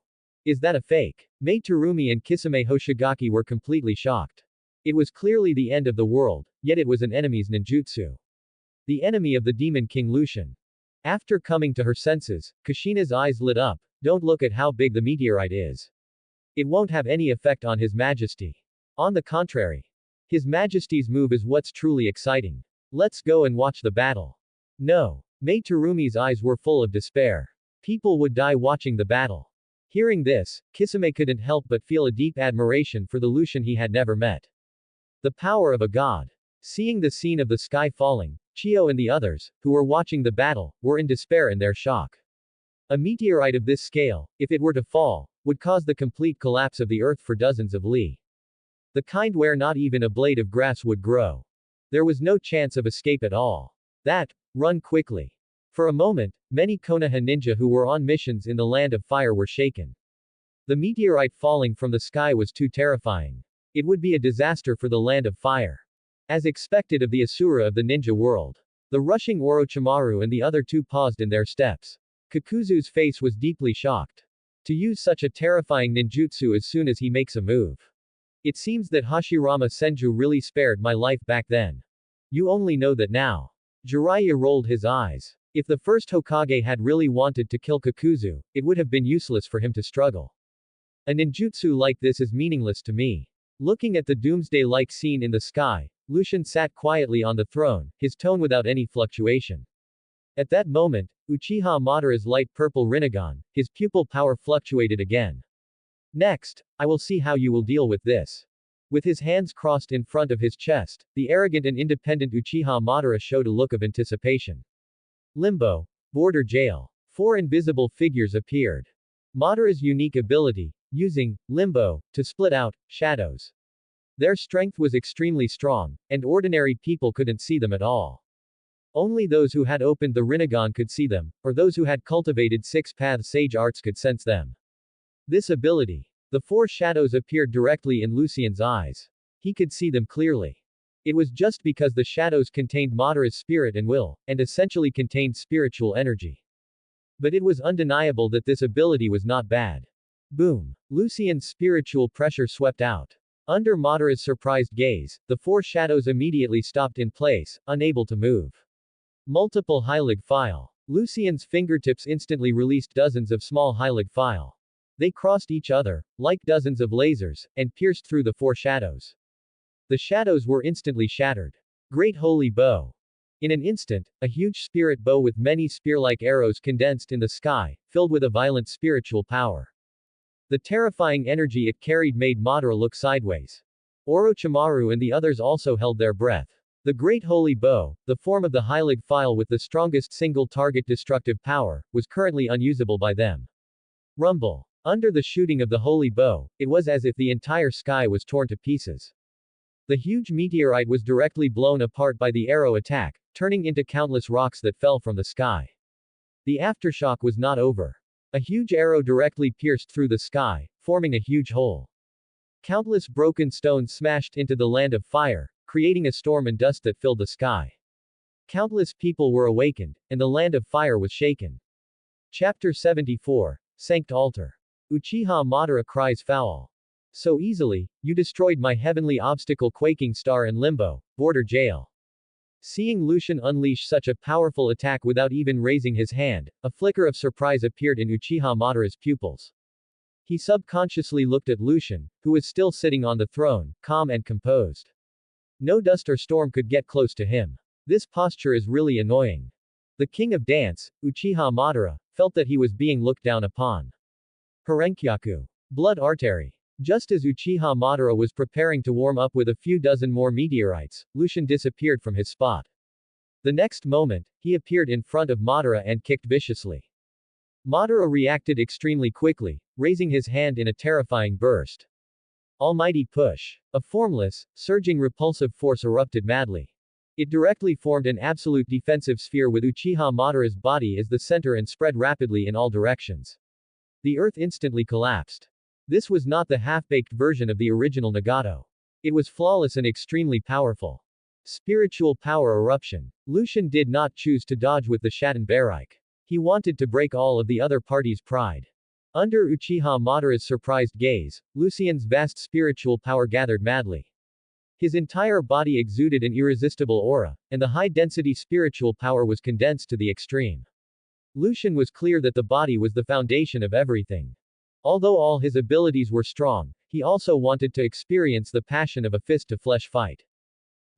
Is that a fake?" Mei Terumi and Kisame Hoshigaki were completely shocked. It was clearly the end of the world, yet it was an enemy's ninjutsu. The enemy of the Demon King Lucian. After coming to her senses, Kushina's eyes lit up. Don't look at how big the meteorite is. It won't have any effect on His Majesty. On the contrary. His Majesty's move is what's truly exciting. Let's go and watch the battle. No. Mei Terumi's eyes were full of despair. People would die watching the battle. Hearing this, Kisame couldn't help but feel a deep admiration for the Lucian he had never met. The power of a god. Seeing the scene of the sky falling, Chio and the others, who were watching the battle, were in despair in their shock. A meteorite of this scale, if it were to fall, would cause the complete collapse of the earth for dozens of li. The kind where not even a blade of grass would grow. There was no chance of escape at all. Run quickly. For a moment, many Konoha ninja who were on missions in the land of fire were shaken. The meteorite falling from the sky was too terrifying. It would be a disaster for the land of fire. As expected of the Asura of the ninja world. The rushing Orochimaru and the other two paused in their steps. Kakuzu's face was deeply shocked. To use such a terrifying ninjutsu as soon as he makes a move. It seems that Hashirama Senju really spared my life back then. You only know that now. Jiraiya rolled his eyes. If the first Hokage had really wanted to kill Kakuzu, it would have been useless for him to struggle. A ninjutsu like this is meaningless to me. Looking at the doomsday-like scene in the sky, Lucian sat quietly on the throne, his tone without any fluctuation. At that moment, Uchiha Madara's light purple Rinnegan, his pupil power fluctuated again. Next, I will see how you will deal with this. With his hands crossed in front of his chest, the arrogant and independent Uchiha Madara showed a look of anticipation. Limbo. Border jail. 4 invisible figures appeared. Madara's unique ability, using limbo to split out shadows. Their strength was extremely strong, and ordinary people couldn't see them at all. Only those who had opened the Rinnegan could see them, or those who had cultivated 6-path sage arts could sense them. This ability. The 4 shadows appeared directly in Lucian's eyes. He could see them clearly. It was just because the shadows contained Madara's spirit and will, and essentially contained spiritual energy. But it was undeniable that this ability was not bad. Boom. Lucian's spiritual pressure swept out. Under Madara's surprised gaze, the 4 shadows immediately stopped in place, unable to move. Multiple Heilig file. Lucian's fingertips instantly released dozens of small Heilig file. They crossed each other, like dozens of lasers, and pierced through the 4 shadows. The shadows were instantly shattered. Great Holy Bow. In an instant, a huge spirit bow with many spear-like arrows condensed in the sky, filled with a violent spiritual power. The terrifying energy it carried made Madara look sideways. Orochimaru and the others also held their breath. The Great Holy Bow, the form of the Heilig file with the strongest single-target destructive power, was currently unusable by them. Rumble. Under the shooting of the Holy Bow, it was as if the entire sky was torn to pieces. The huge meteorite was directly blown apart by the arrow attack, turning into countless rocks that fell from the sky. The aftershock was not over. A huge arrow directly pierced through the sky, forming a huge hole. Countless broken stones smashed into the land of fire, creating a storm and dust that filled the sky. Countless people were awakened, and the land of fire was shaken. Chapter 74, Sanct Altar. Uchiha Madara cries foul. So easily, you destroyed my heavenly obstacle Quaking Star and Limbo, Border Jail. Seeing Lucian unleash such a powerful attack without even raising his hand, a flicker of surprise appeared in Uchiha Madara's pupils. He subconsciously looked at Lucian, who was still sitting on the throne, calm and composed. No dust or storm could get close to him. This posture is really annoying. The king of dance, Uchiha Madara, felt that he was being looked down upon. Hōgyoku. Blood artery. Just as Uchiha Madara was preparing to warm up with a few dozen more meteorites, Lucian disappeared from his spot. The next moment, he appeared in front of Madara and kicked viciously. Madara reacted extremely quickly, raising his hand in a terrifying burst. Almighty push. A formless, surging repulsive force erupted madly. It directly formed an absolute defensive sphere with Uchiha Madara's body as the center and spread rapidly in all directions. The earth instantly collapsed. This was not the half-baked version of the original Nagato. It was flawless and extremely powerful. Spiritual power eruption. Lucian did not choose to dodge with the Shatten Barike. He wanted to break all of the other party's pride. Under Uchiha Madara's surprised gaze, Lucian's vast spiritual power gathered madly. His entire body exuded an irresistible aura, and the high-density spiritual power was condensed to the extreme. Lucian was clear that the body was the foundation of everything. Although all his abilities were strong, he also wanted to experience the passion of a fist-to-flesh fight.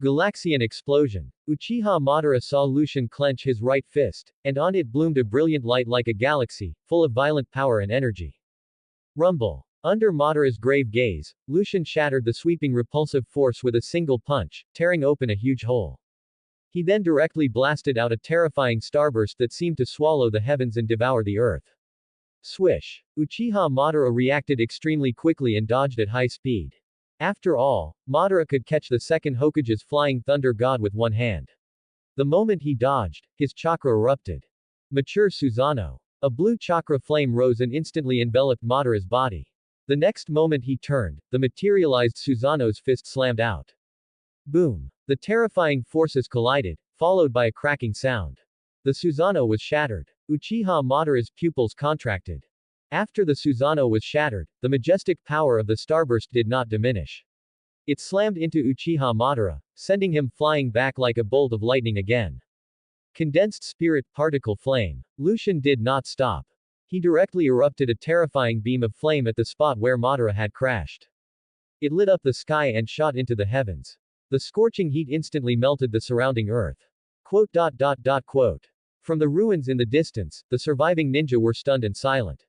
Galaxian explosion. Uchiha Madara saw Lucian clench his right fist, and on it bloomed a brilliant light like a galaxy, full of violent power and energy. Rumble. Under Madara's grave gaze, Lucian shattered the sweeping repulsive force with a single punch, tearing open a huge hole. He then directly blasted out a terrifying starburst that seemed to swallow the heavens and devour the earth. Swish. Uchiha Madara reacted extremely quickly and dodged at high speed. After all, Madara could catch the second Hokage's flying thunder god with one hand. The moment he dodged, his chakra erupted. Mature Susanoo. A blue chakra flame rose and instantly enveloped Madara's body. The next moment he turned, the materialized Susanoo's fist slammed out. Boom. The terrifying forces collided, followed by a cracking sound. The Susanoo was shattered. Uchiha Madara's pupils contracted. After the Susanoo was shattered, the majestic power of the starburst did not diminish. It slammed into Uchiha Madara, sending him flying back like a bolt of lightning again. Condensed spirit particle flame. Lucian did not stop. He directly erupted a terrifying beam of flame at the spot where Madara had crashed. It lit up the sky and shot into the heavens. The scorching heat instantly melted the surrounding earth. Quote. From the ruins in the distance, the surviving ninja were stunned and silent.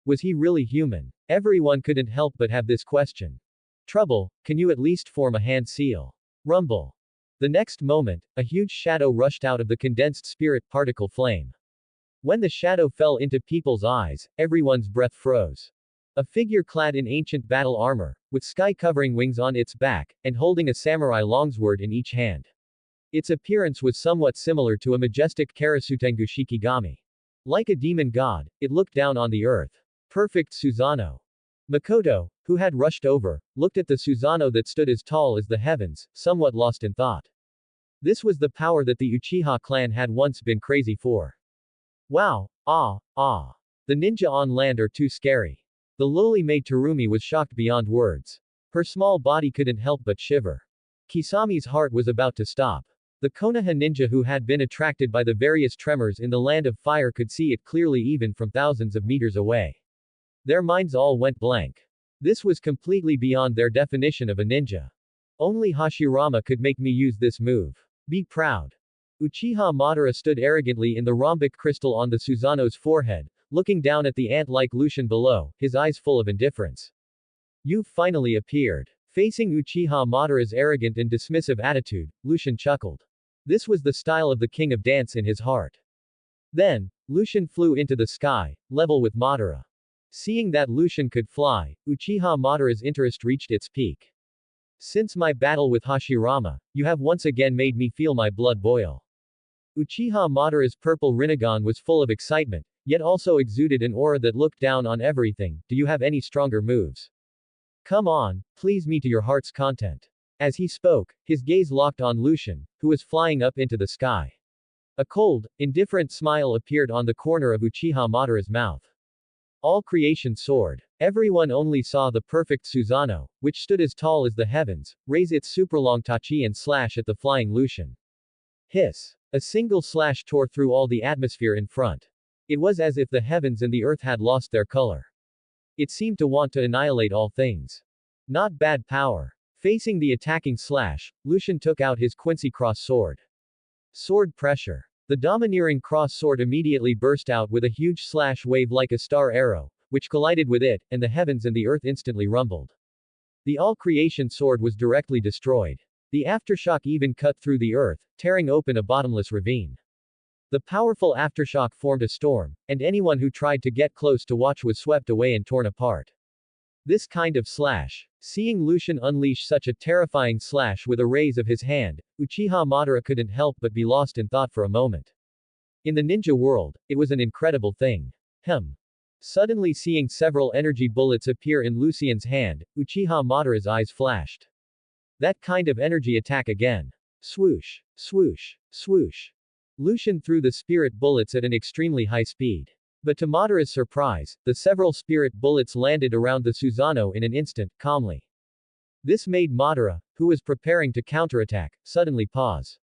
Was he really human? Everyone couldn't help but have this question. Trouble, can you at least form a hand seal? Rumble. The next moment, a huge shadow rushed out of the condensed spirit particle flame. When the shadow fell into people's eyes, everyone's breath froze. A figure clad in ancient battle armor, with sky-covering wings on its back, and holding a samurai longsword in each hand. Its appearance was somewhat similar to a majestic Karasutengu Shikigami. Like a demon god, it looked down on the earth. Perfect Susanoo. Makoto, who had rushed over, looked at the Susanoo that stood as tall as the heavens, somewhat lost in thought. This was the power that the Uchiha clan had once been crazy for. Wow, the ninja on land are too scary. The lowly maid Terumi was shocked beyond words. Her small body couldn't help but shiver. Kisami's heart was about to stop. The Konoha ninja who had been attracted by the various tremors in the land of fire could see it clearly even from thousands of meters away. Their minds all went blank. This was completely beyond their definition of a ninja. Only Hashirama could make me use this move. Be proud. Uchiha Madara stood arrogantly in the rhombic crystal on the Susanoo's forehead, looking down at the ant-like Lucian below, his eyes full of indifference. You've finally appeared. Facing Uchiha Madara's arrogant and dismissive attitude, Lucian chuckled. This was the style of the king of dance in his heart. Then, Lucian flew into the sky, level with Madara. Seeing that Lucian could fly, Uchiha Madara's interest reached its peak. Since my battle with Hashirama, you have once again made me feel my blood boil. Uchiha Madara's purple Rinnegan was full of excitement, yet also exuded an aura that looked down on everything. Do you have any stronger moves? Come on, please me to your heart's content. As he spoke, his gaze locked on Lucian, who was flying up into the sky. A cold, indifferent smile appeared on the corner of Uchiha Madara's mouth. All creation soared. Everyone only saw the perfect Susanoo, which stood as tall as the heavens, raise its super-long tachi and slash at the flying Lucian. Hiss. A single slash tore through all the atmosphere in front. It was as if the heavens and the earth had lost their color. It seemed to want to annihilate all things. Not bad power. Facing the attacking slash, Lucian took out his Quincy cross sword. Sword pressure. The domineering cross sword immediately burst out with a huge slash wave like a star arrow, which collided with it, and the heavens and the earth instantly rumbled. The all-creation sword was directly destroyed. The aftershock even cut through the earth, tearing open a bottomless ravine. The powerful aftershock formed a storm, and anyone who tried to get close to watch was swept away and torn apart. This kind of slash. Seeing Lucian unleash such a terrifying slash with a raise of his hand, Uchiha Madara couldn't help but be lost in thought for a moment. In the ninja world, it was an incredible thing. Suddenly seeing several energy bullets appear in Lucian's hand, Uchiha Madara's eyes flashed. That kind of energy attack again. Swoosh, swoosh, swoosh. Lucian threw the spirit bullets at an extremely high speed. But to Madara's surprise, the several spirit bullets landed around the Susanoo in an instant, calmly. This made Madara, who was preparing to counterattack, suddenly pause.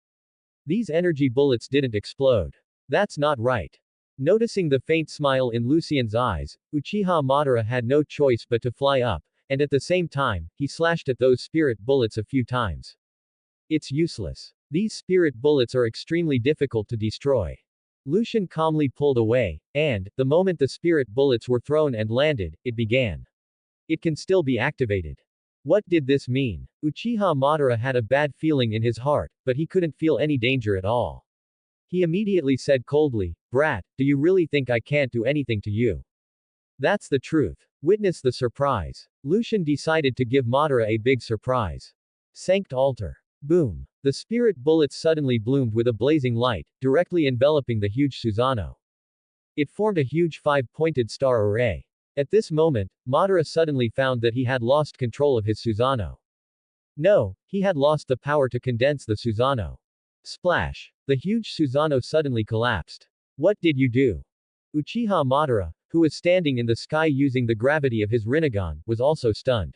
These energy bullets didn't explode. That's not right. Noticing the faint smile in Lucian's eyes, Uchiha Madara had no choice but to fly up, and at the same time, he slashed at those spirit bullets a few times. It's useless. These spirit bullets are extremely difficult to destroy. Lucian calmly pulled away, and, the moment the spirit bullets were thrown and landed, it began. It can still be activated. What did this mean? Uchiha Madara had a bad feeling in his heart, but he couldn't feel any danger at all. He immediately said coldly, "Brat, do you really think I can't do anything to you?" That's the truth. Witness the surprise. Lucian decided to give Madara a big surprise. Sanct altar. Boom. The spirit bullets suddenly bloomed with a blazing light, directly enveloping the huge Susanoo. It formed a huge five-pointed star array. At this moment, Madara suddenly found that he had lost control of his Susanoo. No, he had lost the power to condense the Susanoo. Splash. The huge Susanoo suddenly collapsed. What did you do? Uchiha Madara, who was standing in the sky using the gravity of his Rinnegan, was also stunned.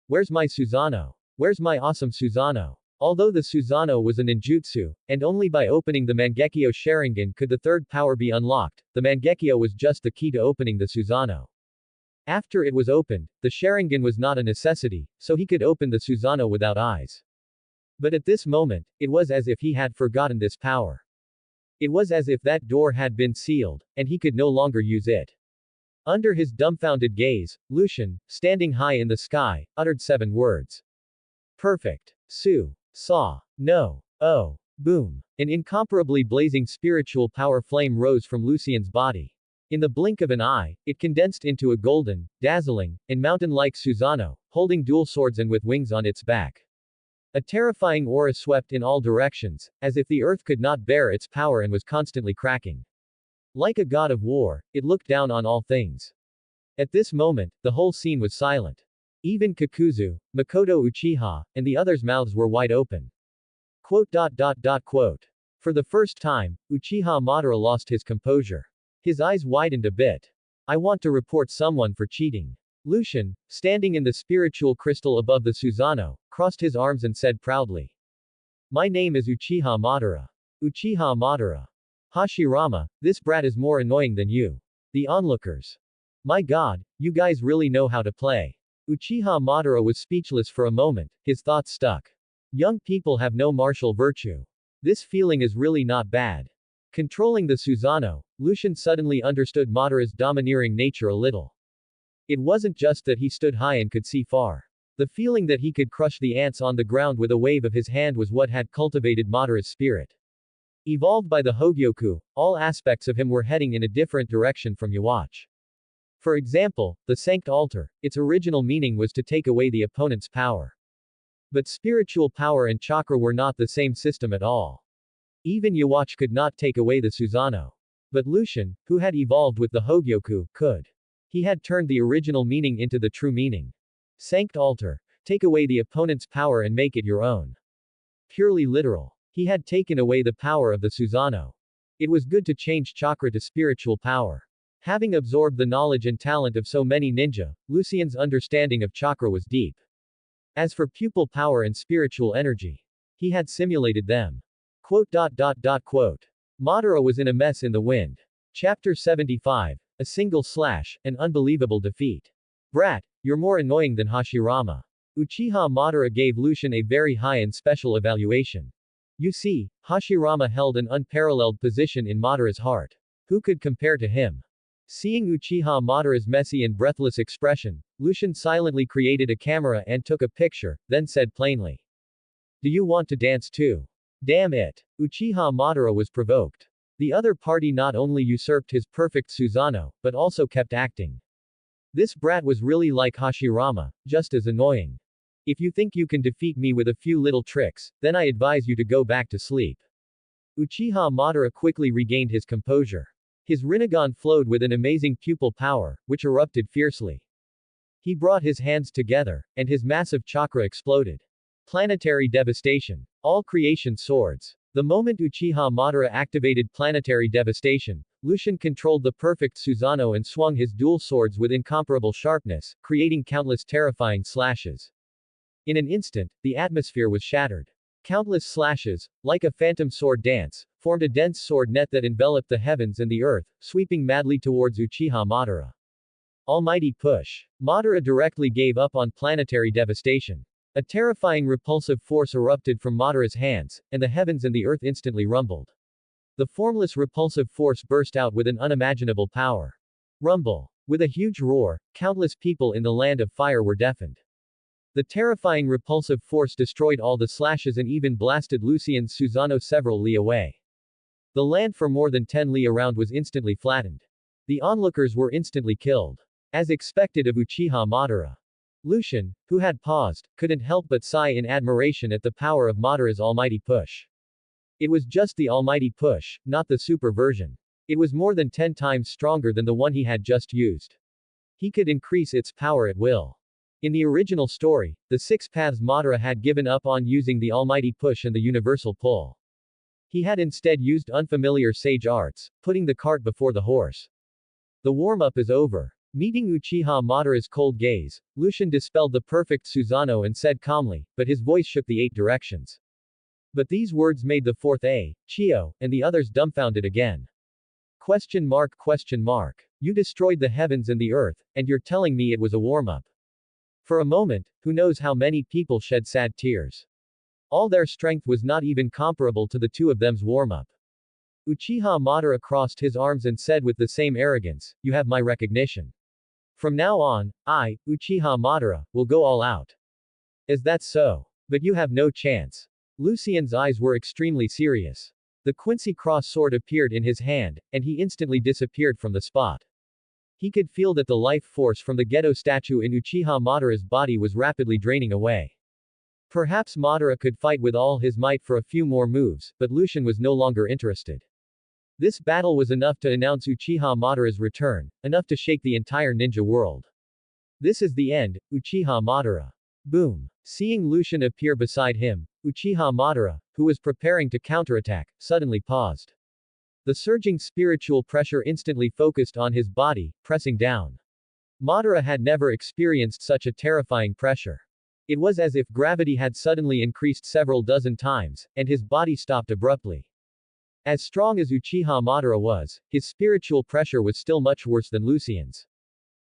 Where's my Susanoo? Where's my awesome Susanoo? Although the Susanoo was a ninjutsu, and only by opening the Mangekyo Sharingan could the third power be unlocked, the Mangekyo was just the key to opening the Susanoo. After it was opened, the Sharingan was not a necessity, so he could open the Susanoo without eyes. But at this moment, it was as if he had forgotten this power. It was as if that door had been sealed, and he could no longer use it. Under his dumbfounded gaze, Lucian, standing high in the sky, uttered 7 words. Perfect. Su. Saw. No. Oh. Boom. An incomparably blazing spiritual power flame rose from Lucian's body. In the blink of an eye, it condensed into a golden, dazzling, and mountain-like Susanoo, holding dual swords and with wings on its back. A terrifying aura swept in all directions, as if the earth could not bear its power and was constantly cracking. Like a god of war, it looked down on all things. At this moment, the whole scene was silent. Even Kakuzu, Makoto Uchiha, and the others' mouths were wide open. Quote. For the first time, Uchiha Madara lost his composure. His eyes widened a bit. I want to report someone for cheating. Lucian, standing in the spiritual crystal above the Susanoo, crossed his arms and said proudly. My name is Uchiha Madara. Uchiha Madara. Hashirama, this brat is more annoying than you. The onlookers. My god, you guys really know how to play. Uchiha Madara was speechless for a moment, his thoughts stuck. Young people have no martial virtue. This feeling is really not bad. Controlling the Susanoo, Lucian suddenly understood Madara's domineering nature a little. It wasn't just that he stood high and could see far. The feeling that he could crush the ants on the ground with a wave of his hand was what had cultivated Madara's spirit. Evolved by the Hōgyoku, all aspects of him were heading in a different direction from Yhwach. For example, the Sanct Altar, its original meaning was to take away the opponent's power. But spiritual power and chakra were not the same system at all. Even Yhwach could not take away the Susanoo. But Lucian, who had evolved with the Hōgyoku, could. He had turned the original meaning into the true meaning. Sanct Altar. Take away the opponent's power and make it your own. Purely literal. He had taken away the power of the Susanoo. It was good to change chakra to spiritual power. Having absorbed the knowledge and talent of so many ninja, Lucian's understanding of chakra was deep. As for pupil power and spiritual energy, he had simulated them. Quote. Madara was in a mess in the wind. Chapter 75. A single slash, an unbelievable defeat. Brat, you're more annoying than Hashirama. Uchiha Madara gave Lucian a very high and special evaluation. You see, Hashirama held an unparalleled position in Madara's heart. Who could compare to him? Seeing Uchiha Madara's messy and breathless expression, Lucian silently created a camera and took a picture, then said plainly. Do you want to dance too? Damn it. Uchiha Madara was provoked. The other party not only usurped his perfect Susanoo, but also kept acting. This brat was really like Hashirama, just as annoying. If you think you can defeat me with a few little tricks, then I advise you to go back to sleep. Uchiha Madara quickly regained his composure. His Rinnegan flowed with an amazing pupil power, which erupted fiercely. He brought his hands together, and his massive chakra exploded. Planetary devastation. All creation swords. The moment Uchiha Madara activated planetary devastation, Lucian controlled the perfect Susanoo and swung his dual swords with incomparable sharpness, creating countless terrifying slashes. In an instant, the atmosphere was shattered. Countless slashes, like a phantom sword dance, formed a dense sword net that enveloped the heavens and the earth, sweeping madly towards Uchiha Madara. Almighty push. Madara directly gave up on planetary devastation. A terrifying repulsive force erupted from Madara's hands, and the heavens and the earth instantly rumbled. The formless repulsive force burst out with an unimaginable power. Rumble. With a huge roar, countless people in the land of fire were deafened. The terrifying repulsive force destroyed all the slashes and even blasted Lucian's Susanoo several li away. The land for more than 10 li around was instantly flattened. The onlookers were instantly killed. As expected of Uchiha Madara. Lucian, who had paused, couldn't help but sigh in admiration at the power of Madara's almighty push. It was just the almighty push, not the super version. It was more than 10 times stronger than the one he had just used. He could increase its power at will. In the original story, the 6 paths Madara had given up on using the almighty push and the universal pull. He had instead used unfamiliar sage arts, putting the cart before the horse. The warm-up is over. Meeting Uchiha Madara's cold gaze, Lucian dispelled the perfect Susanoo and said calmly, but his voice shook the 8 directions. But these words made the 4th A, Chio, and the others dumbfounded again. Question mark. You destroyed the heavens and the earth, and you're telling me it was a warm-up. For a moment, who knows how many people shed sad tears. All their strength was not even comparable to the two of them's warm-up. Uchiha Madara crossed his arms and said with the same arrogance, you have my recognition. From now on, I, Uchiha Madara, will go all out. Is that so? But you have no chance. Lucian's eyes were extremely serious. The Quincy cross sword appeared in his hand, and he instantly disappeared from the spot. He could feel that the life force from the Gedo statue in Uchiha Madara's body was rapidly draining away. Perhaps Madara could fight with all his might for a few more moves, but Lucian was no longer interested. This battle was enough to announce Uchiha Madara's return, enough to shake the entire ninja world. This is the end, Uchiha Madara. Boom. Seeing Lucian appear beside him, Uchiha Madara, who was preparing to counterattack, suddenly paused. The surging spiritual pressure instantly focused on his body, pressing down. Madara had never experienced such a terrifying pressure. It was as if gravity had suddenly increased several dozen times, and his body stopped abruptly. As strong as Uchiha Madara was, his spiritual pressure was still much worse than Lucian's.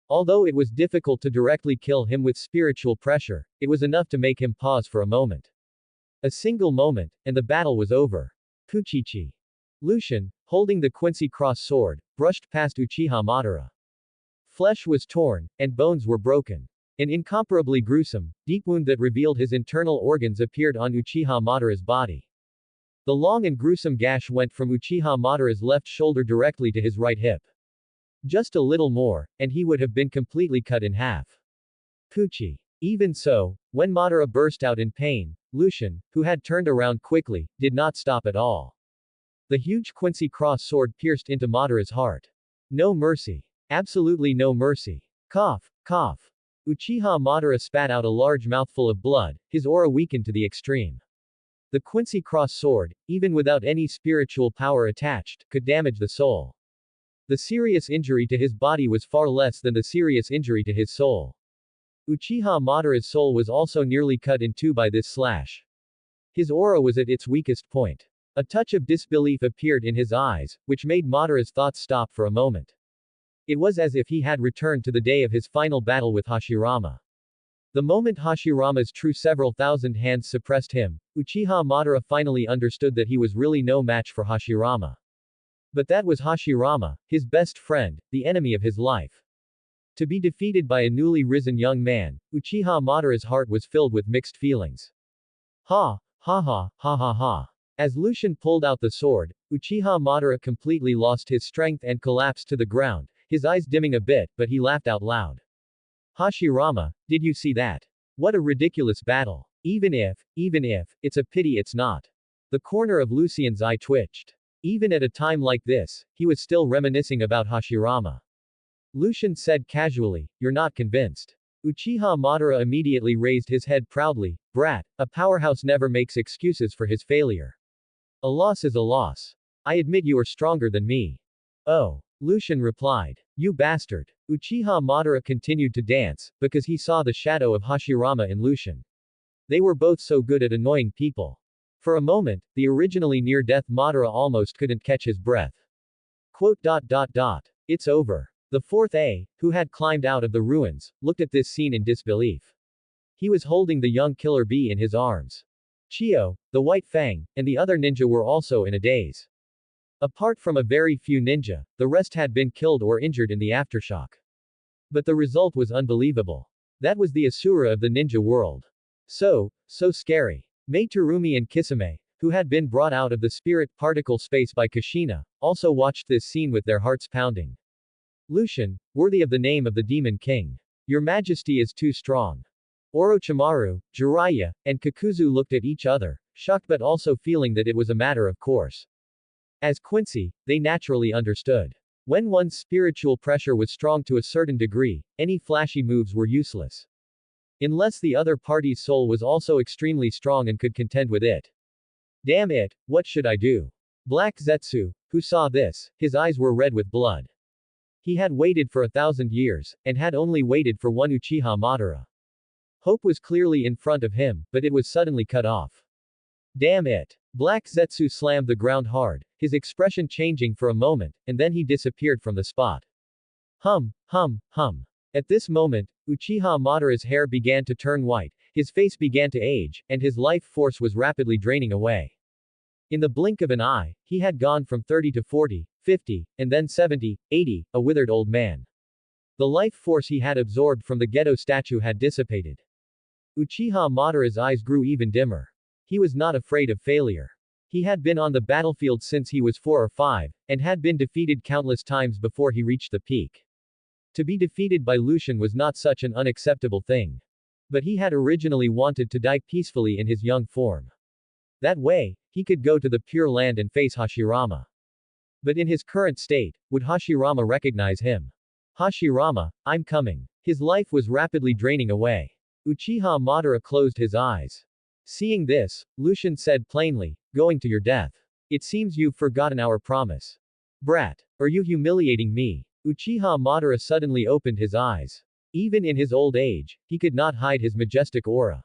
Although it was difficult to directly kill him with spiritual pressure, it was enough to make him pause for a moment. A single moment, and the battle was over. Puchichi. Lucian, holding the Quincy cross sword, brushed past Uchiha Madara. Flesh was torn, and bones were broken. An incomparably gruesome, deep wound that revealed his internal organs appeared on Uchiha Madara's body. The long and gruesome gash went from Uchiha Madara's left shoulder directly to his right hip. Just a little more, and he would have been completely cut in half. Puchi. Even so, when Madara burst out in pain, Lucian, who had turned around quickly, did not stop at all. The huge Quincy cross sword pierced into Madara's heart. No mercy. Absolutely no mercy. Cough, cough. Uchiha Madara spat out a large mouthful of blood, his aura weakened to the extreme. The Quincy cross sword, even without any spiritual power attached, could damage the soul. The serious injury to his body was far less than the serious injury to his soul. Uchiha Madara's soul was also nearly cut in two by this slash. His aura was at its weakest point. A touch of disbelief appeared in his eyes, which made Madara's thoughts stop for a moment. It was as if he had returned to the day of his final battle with Hashirama. The moment Hashirama's true several thousand hands suppressed him, Uchiha Madara finally understood that he was really no match for Hashirama. But that was Hashirama, his best friend, the enemy of his life. To be defeated by a newly risen young man, Uchiha Madara's heart was filled with mixed feelings. Ha, ha ha, ha ha ha. As Lucian pulled out the sword, Uchiha Madara completely lost his strength and collapsed to the ground, his eyes dimming a bit, but he laughed out loud. Hashirama, did you see that? What a ridiculous battle. Even if, it's a pity it's not. The corner of Lucian's eye twitched. Even at a time like this, he was still reminiscing about Hashirama. Lucian said casually, "You're not convinced." Uchiha Madara immediately raised his head proudly. "Brat, a powerhouse never makes excuses for his failure. A loss is a loss. I admit you are stronger than me." "Oh." Lucian replied. "You bastard." Uchiha Madara continued to dance, because he saw the shadow of Hashirama in Lucian. They were both so good at annoying people. For a moment, the originally near-death Madara almost couldn't catch his breath. It's over. The fourth A, who had climbed out of the ruins, looked at this scene in disbelief. He was holding the young killer bee in his arms. Chio, the White Fang, and the other ninja were also in a daze. Apart from a very few ninja, the rest had been killed or injured in the aftershock. But the result was unbelievable. That was the Asura of the ninja world. So scary. Mei Terumi and Kisame, who had been brought out of the spirit particle space by Kushina, also watched this scene with their hearts pounding. Lucian, worthy of the name of the Demon King. Your Majesty is too strong. Orochimaru, Jiraiya, and Kakuzu looked at each other, shocked but also feeling that it was a matter of course. As Quincy, they naturally understood. When one's spiritual pressure was strong to a certain degree, any flashy moves were useless. Unless the other party's soul was also extremely strong and could contend with it. Damn it, what should I do? Black Zetsu, who saw this, his eyes were red with blood. He had waited for 1,000 years, and had only waited for one Uchiha Madara. Hope was clearly in front of him, but it was suddenly cut off. Damn it. Black Zetsu slammed the ground hard, his expression changing for a moment, and then he disappeared from the spot. Hum. At this moment, Uchiha Madara's hair began to turn white, his face began to age, and his life force was rapidly draining away. In the blink of an eye, he had gone from 30 to 40, 50, and then 70, 80, a withered old man. The life force he had absorbed from the Geto statue had dissipated. Uchiha Madara's eyes grew even dimmer. He was not afraid of failure. He had been on the battlefield since he was 4 or 5, and had been defeated countless times before he reached the peak. To be defeated by Lucian was not such an unacceptable thing. But he had originally wanted to die peacefully in his young form. That way, he could go to the Pure Land and face Hashirama. But in his current state, would Hashirama recognize him? Hashirama, I'm coming. His life was rapidly draining away. Uchiha Madara closed his eyes. Seeing this, Lucian said plainly, going to your death. It seems you've forgotten our promise. Brat, are you humiliating me? Uchiha Madara suddenly opened his eyes. Even in his old age, he could not hide his majestic aura.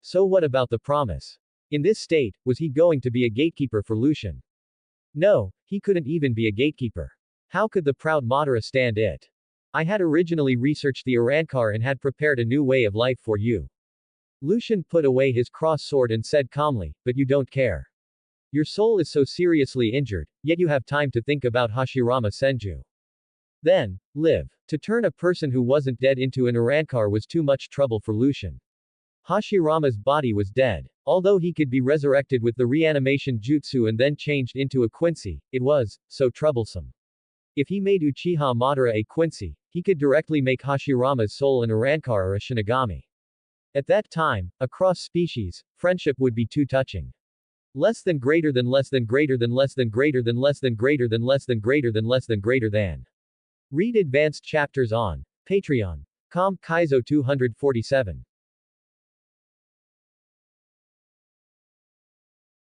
So what about the promise? In this state, was he going to be a gatekeeper for Lucian? No, he couldn't even be a gatekeeper. How could the proud Madara stand it? I had originally researched the Arankar and had prepared a new way of life for you. Lucian put away his cross sword and said calmly, but you don't care. Your soul is so seriously injured, yet you have time to think about Hashirama Senju. Then, live. To turn a person who wasn't dead into an Arankar was too much trouble for Lucian. Hashirama's body was dead. Although he could be resurrected with the reanimation jutsu and then changed into a Quincy, it was so troublesome. If he made Uchiha Madara a Quincy, he could directly make Hashirama's soul an Arankar or a Shinigami. At that time, across species, friendship would be too touching. Less than greater than less than greater than less than greater than less than greater than less than greater than less than greater than. Read advanced chapters on Patreon.com Kaizo 247.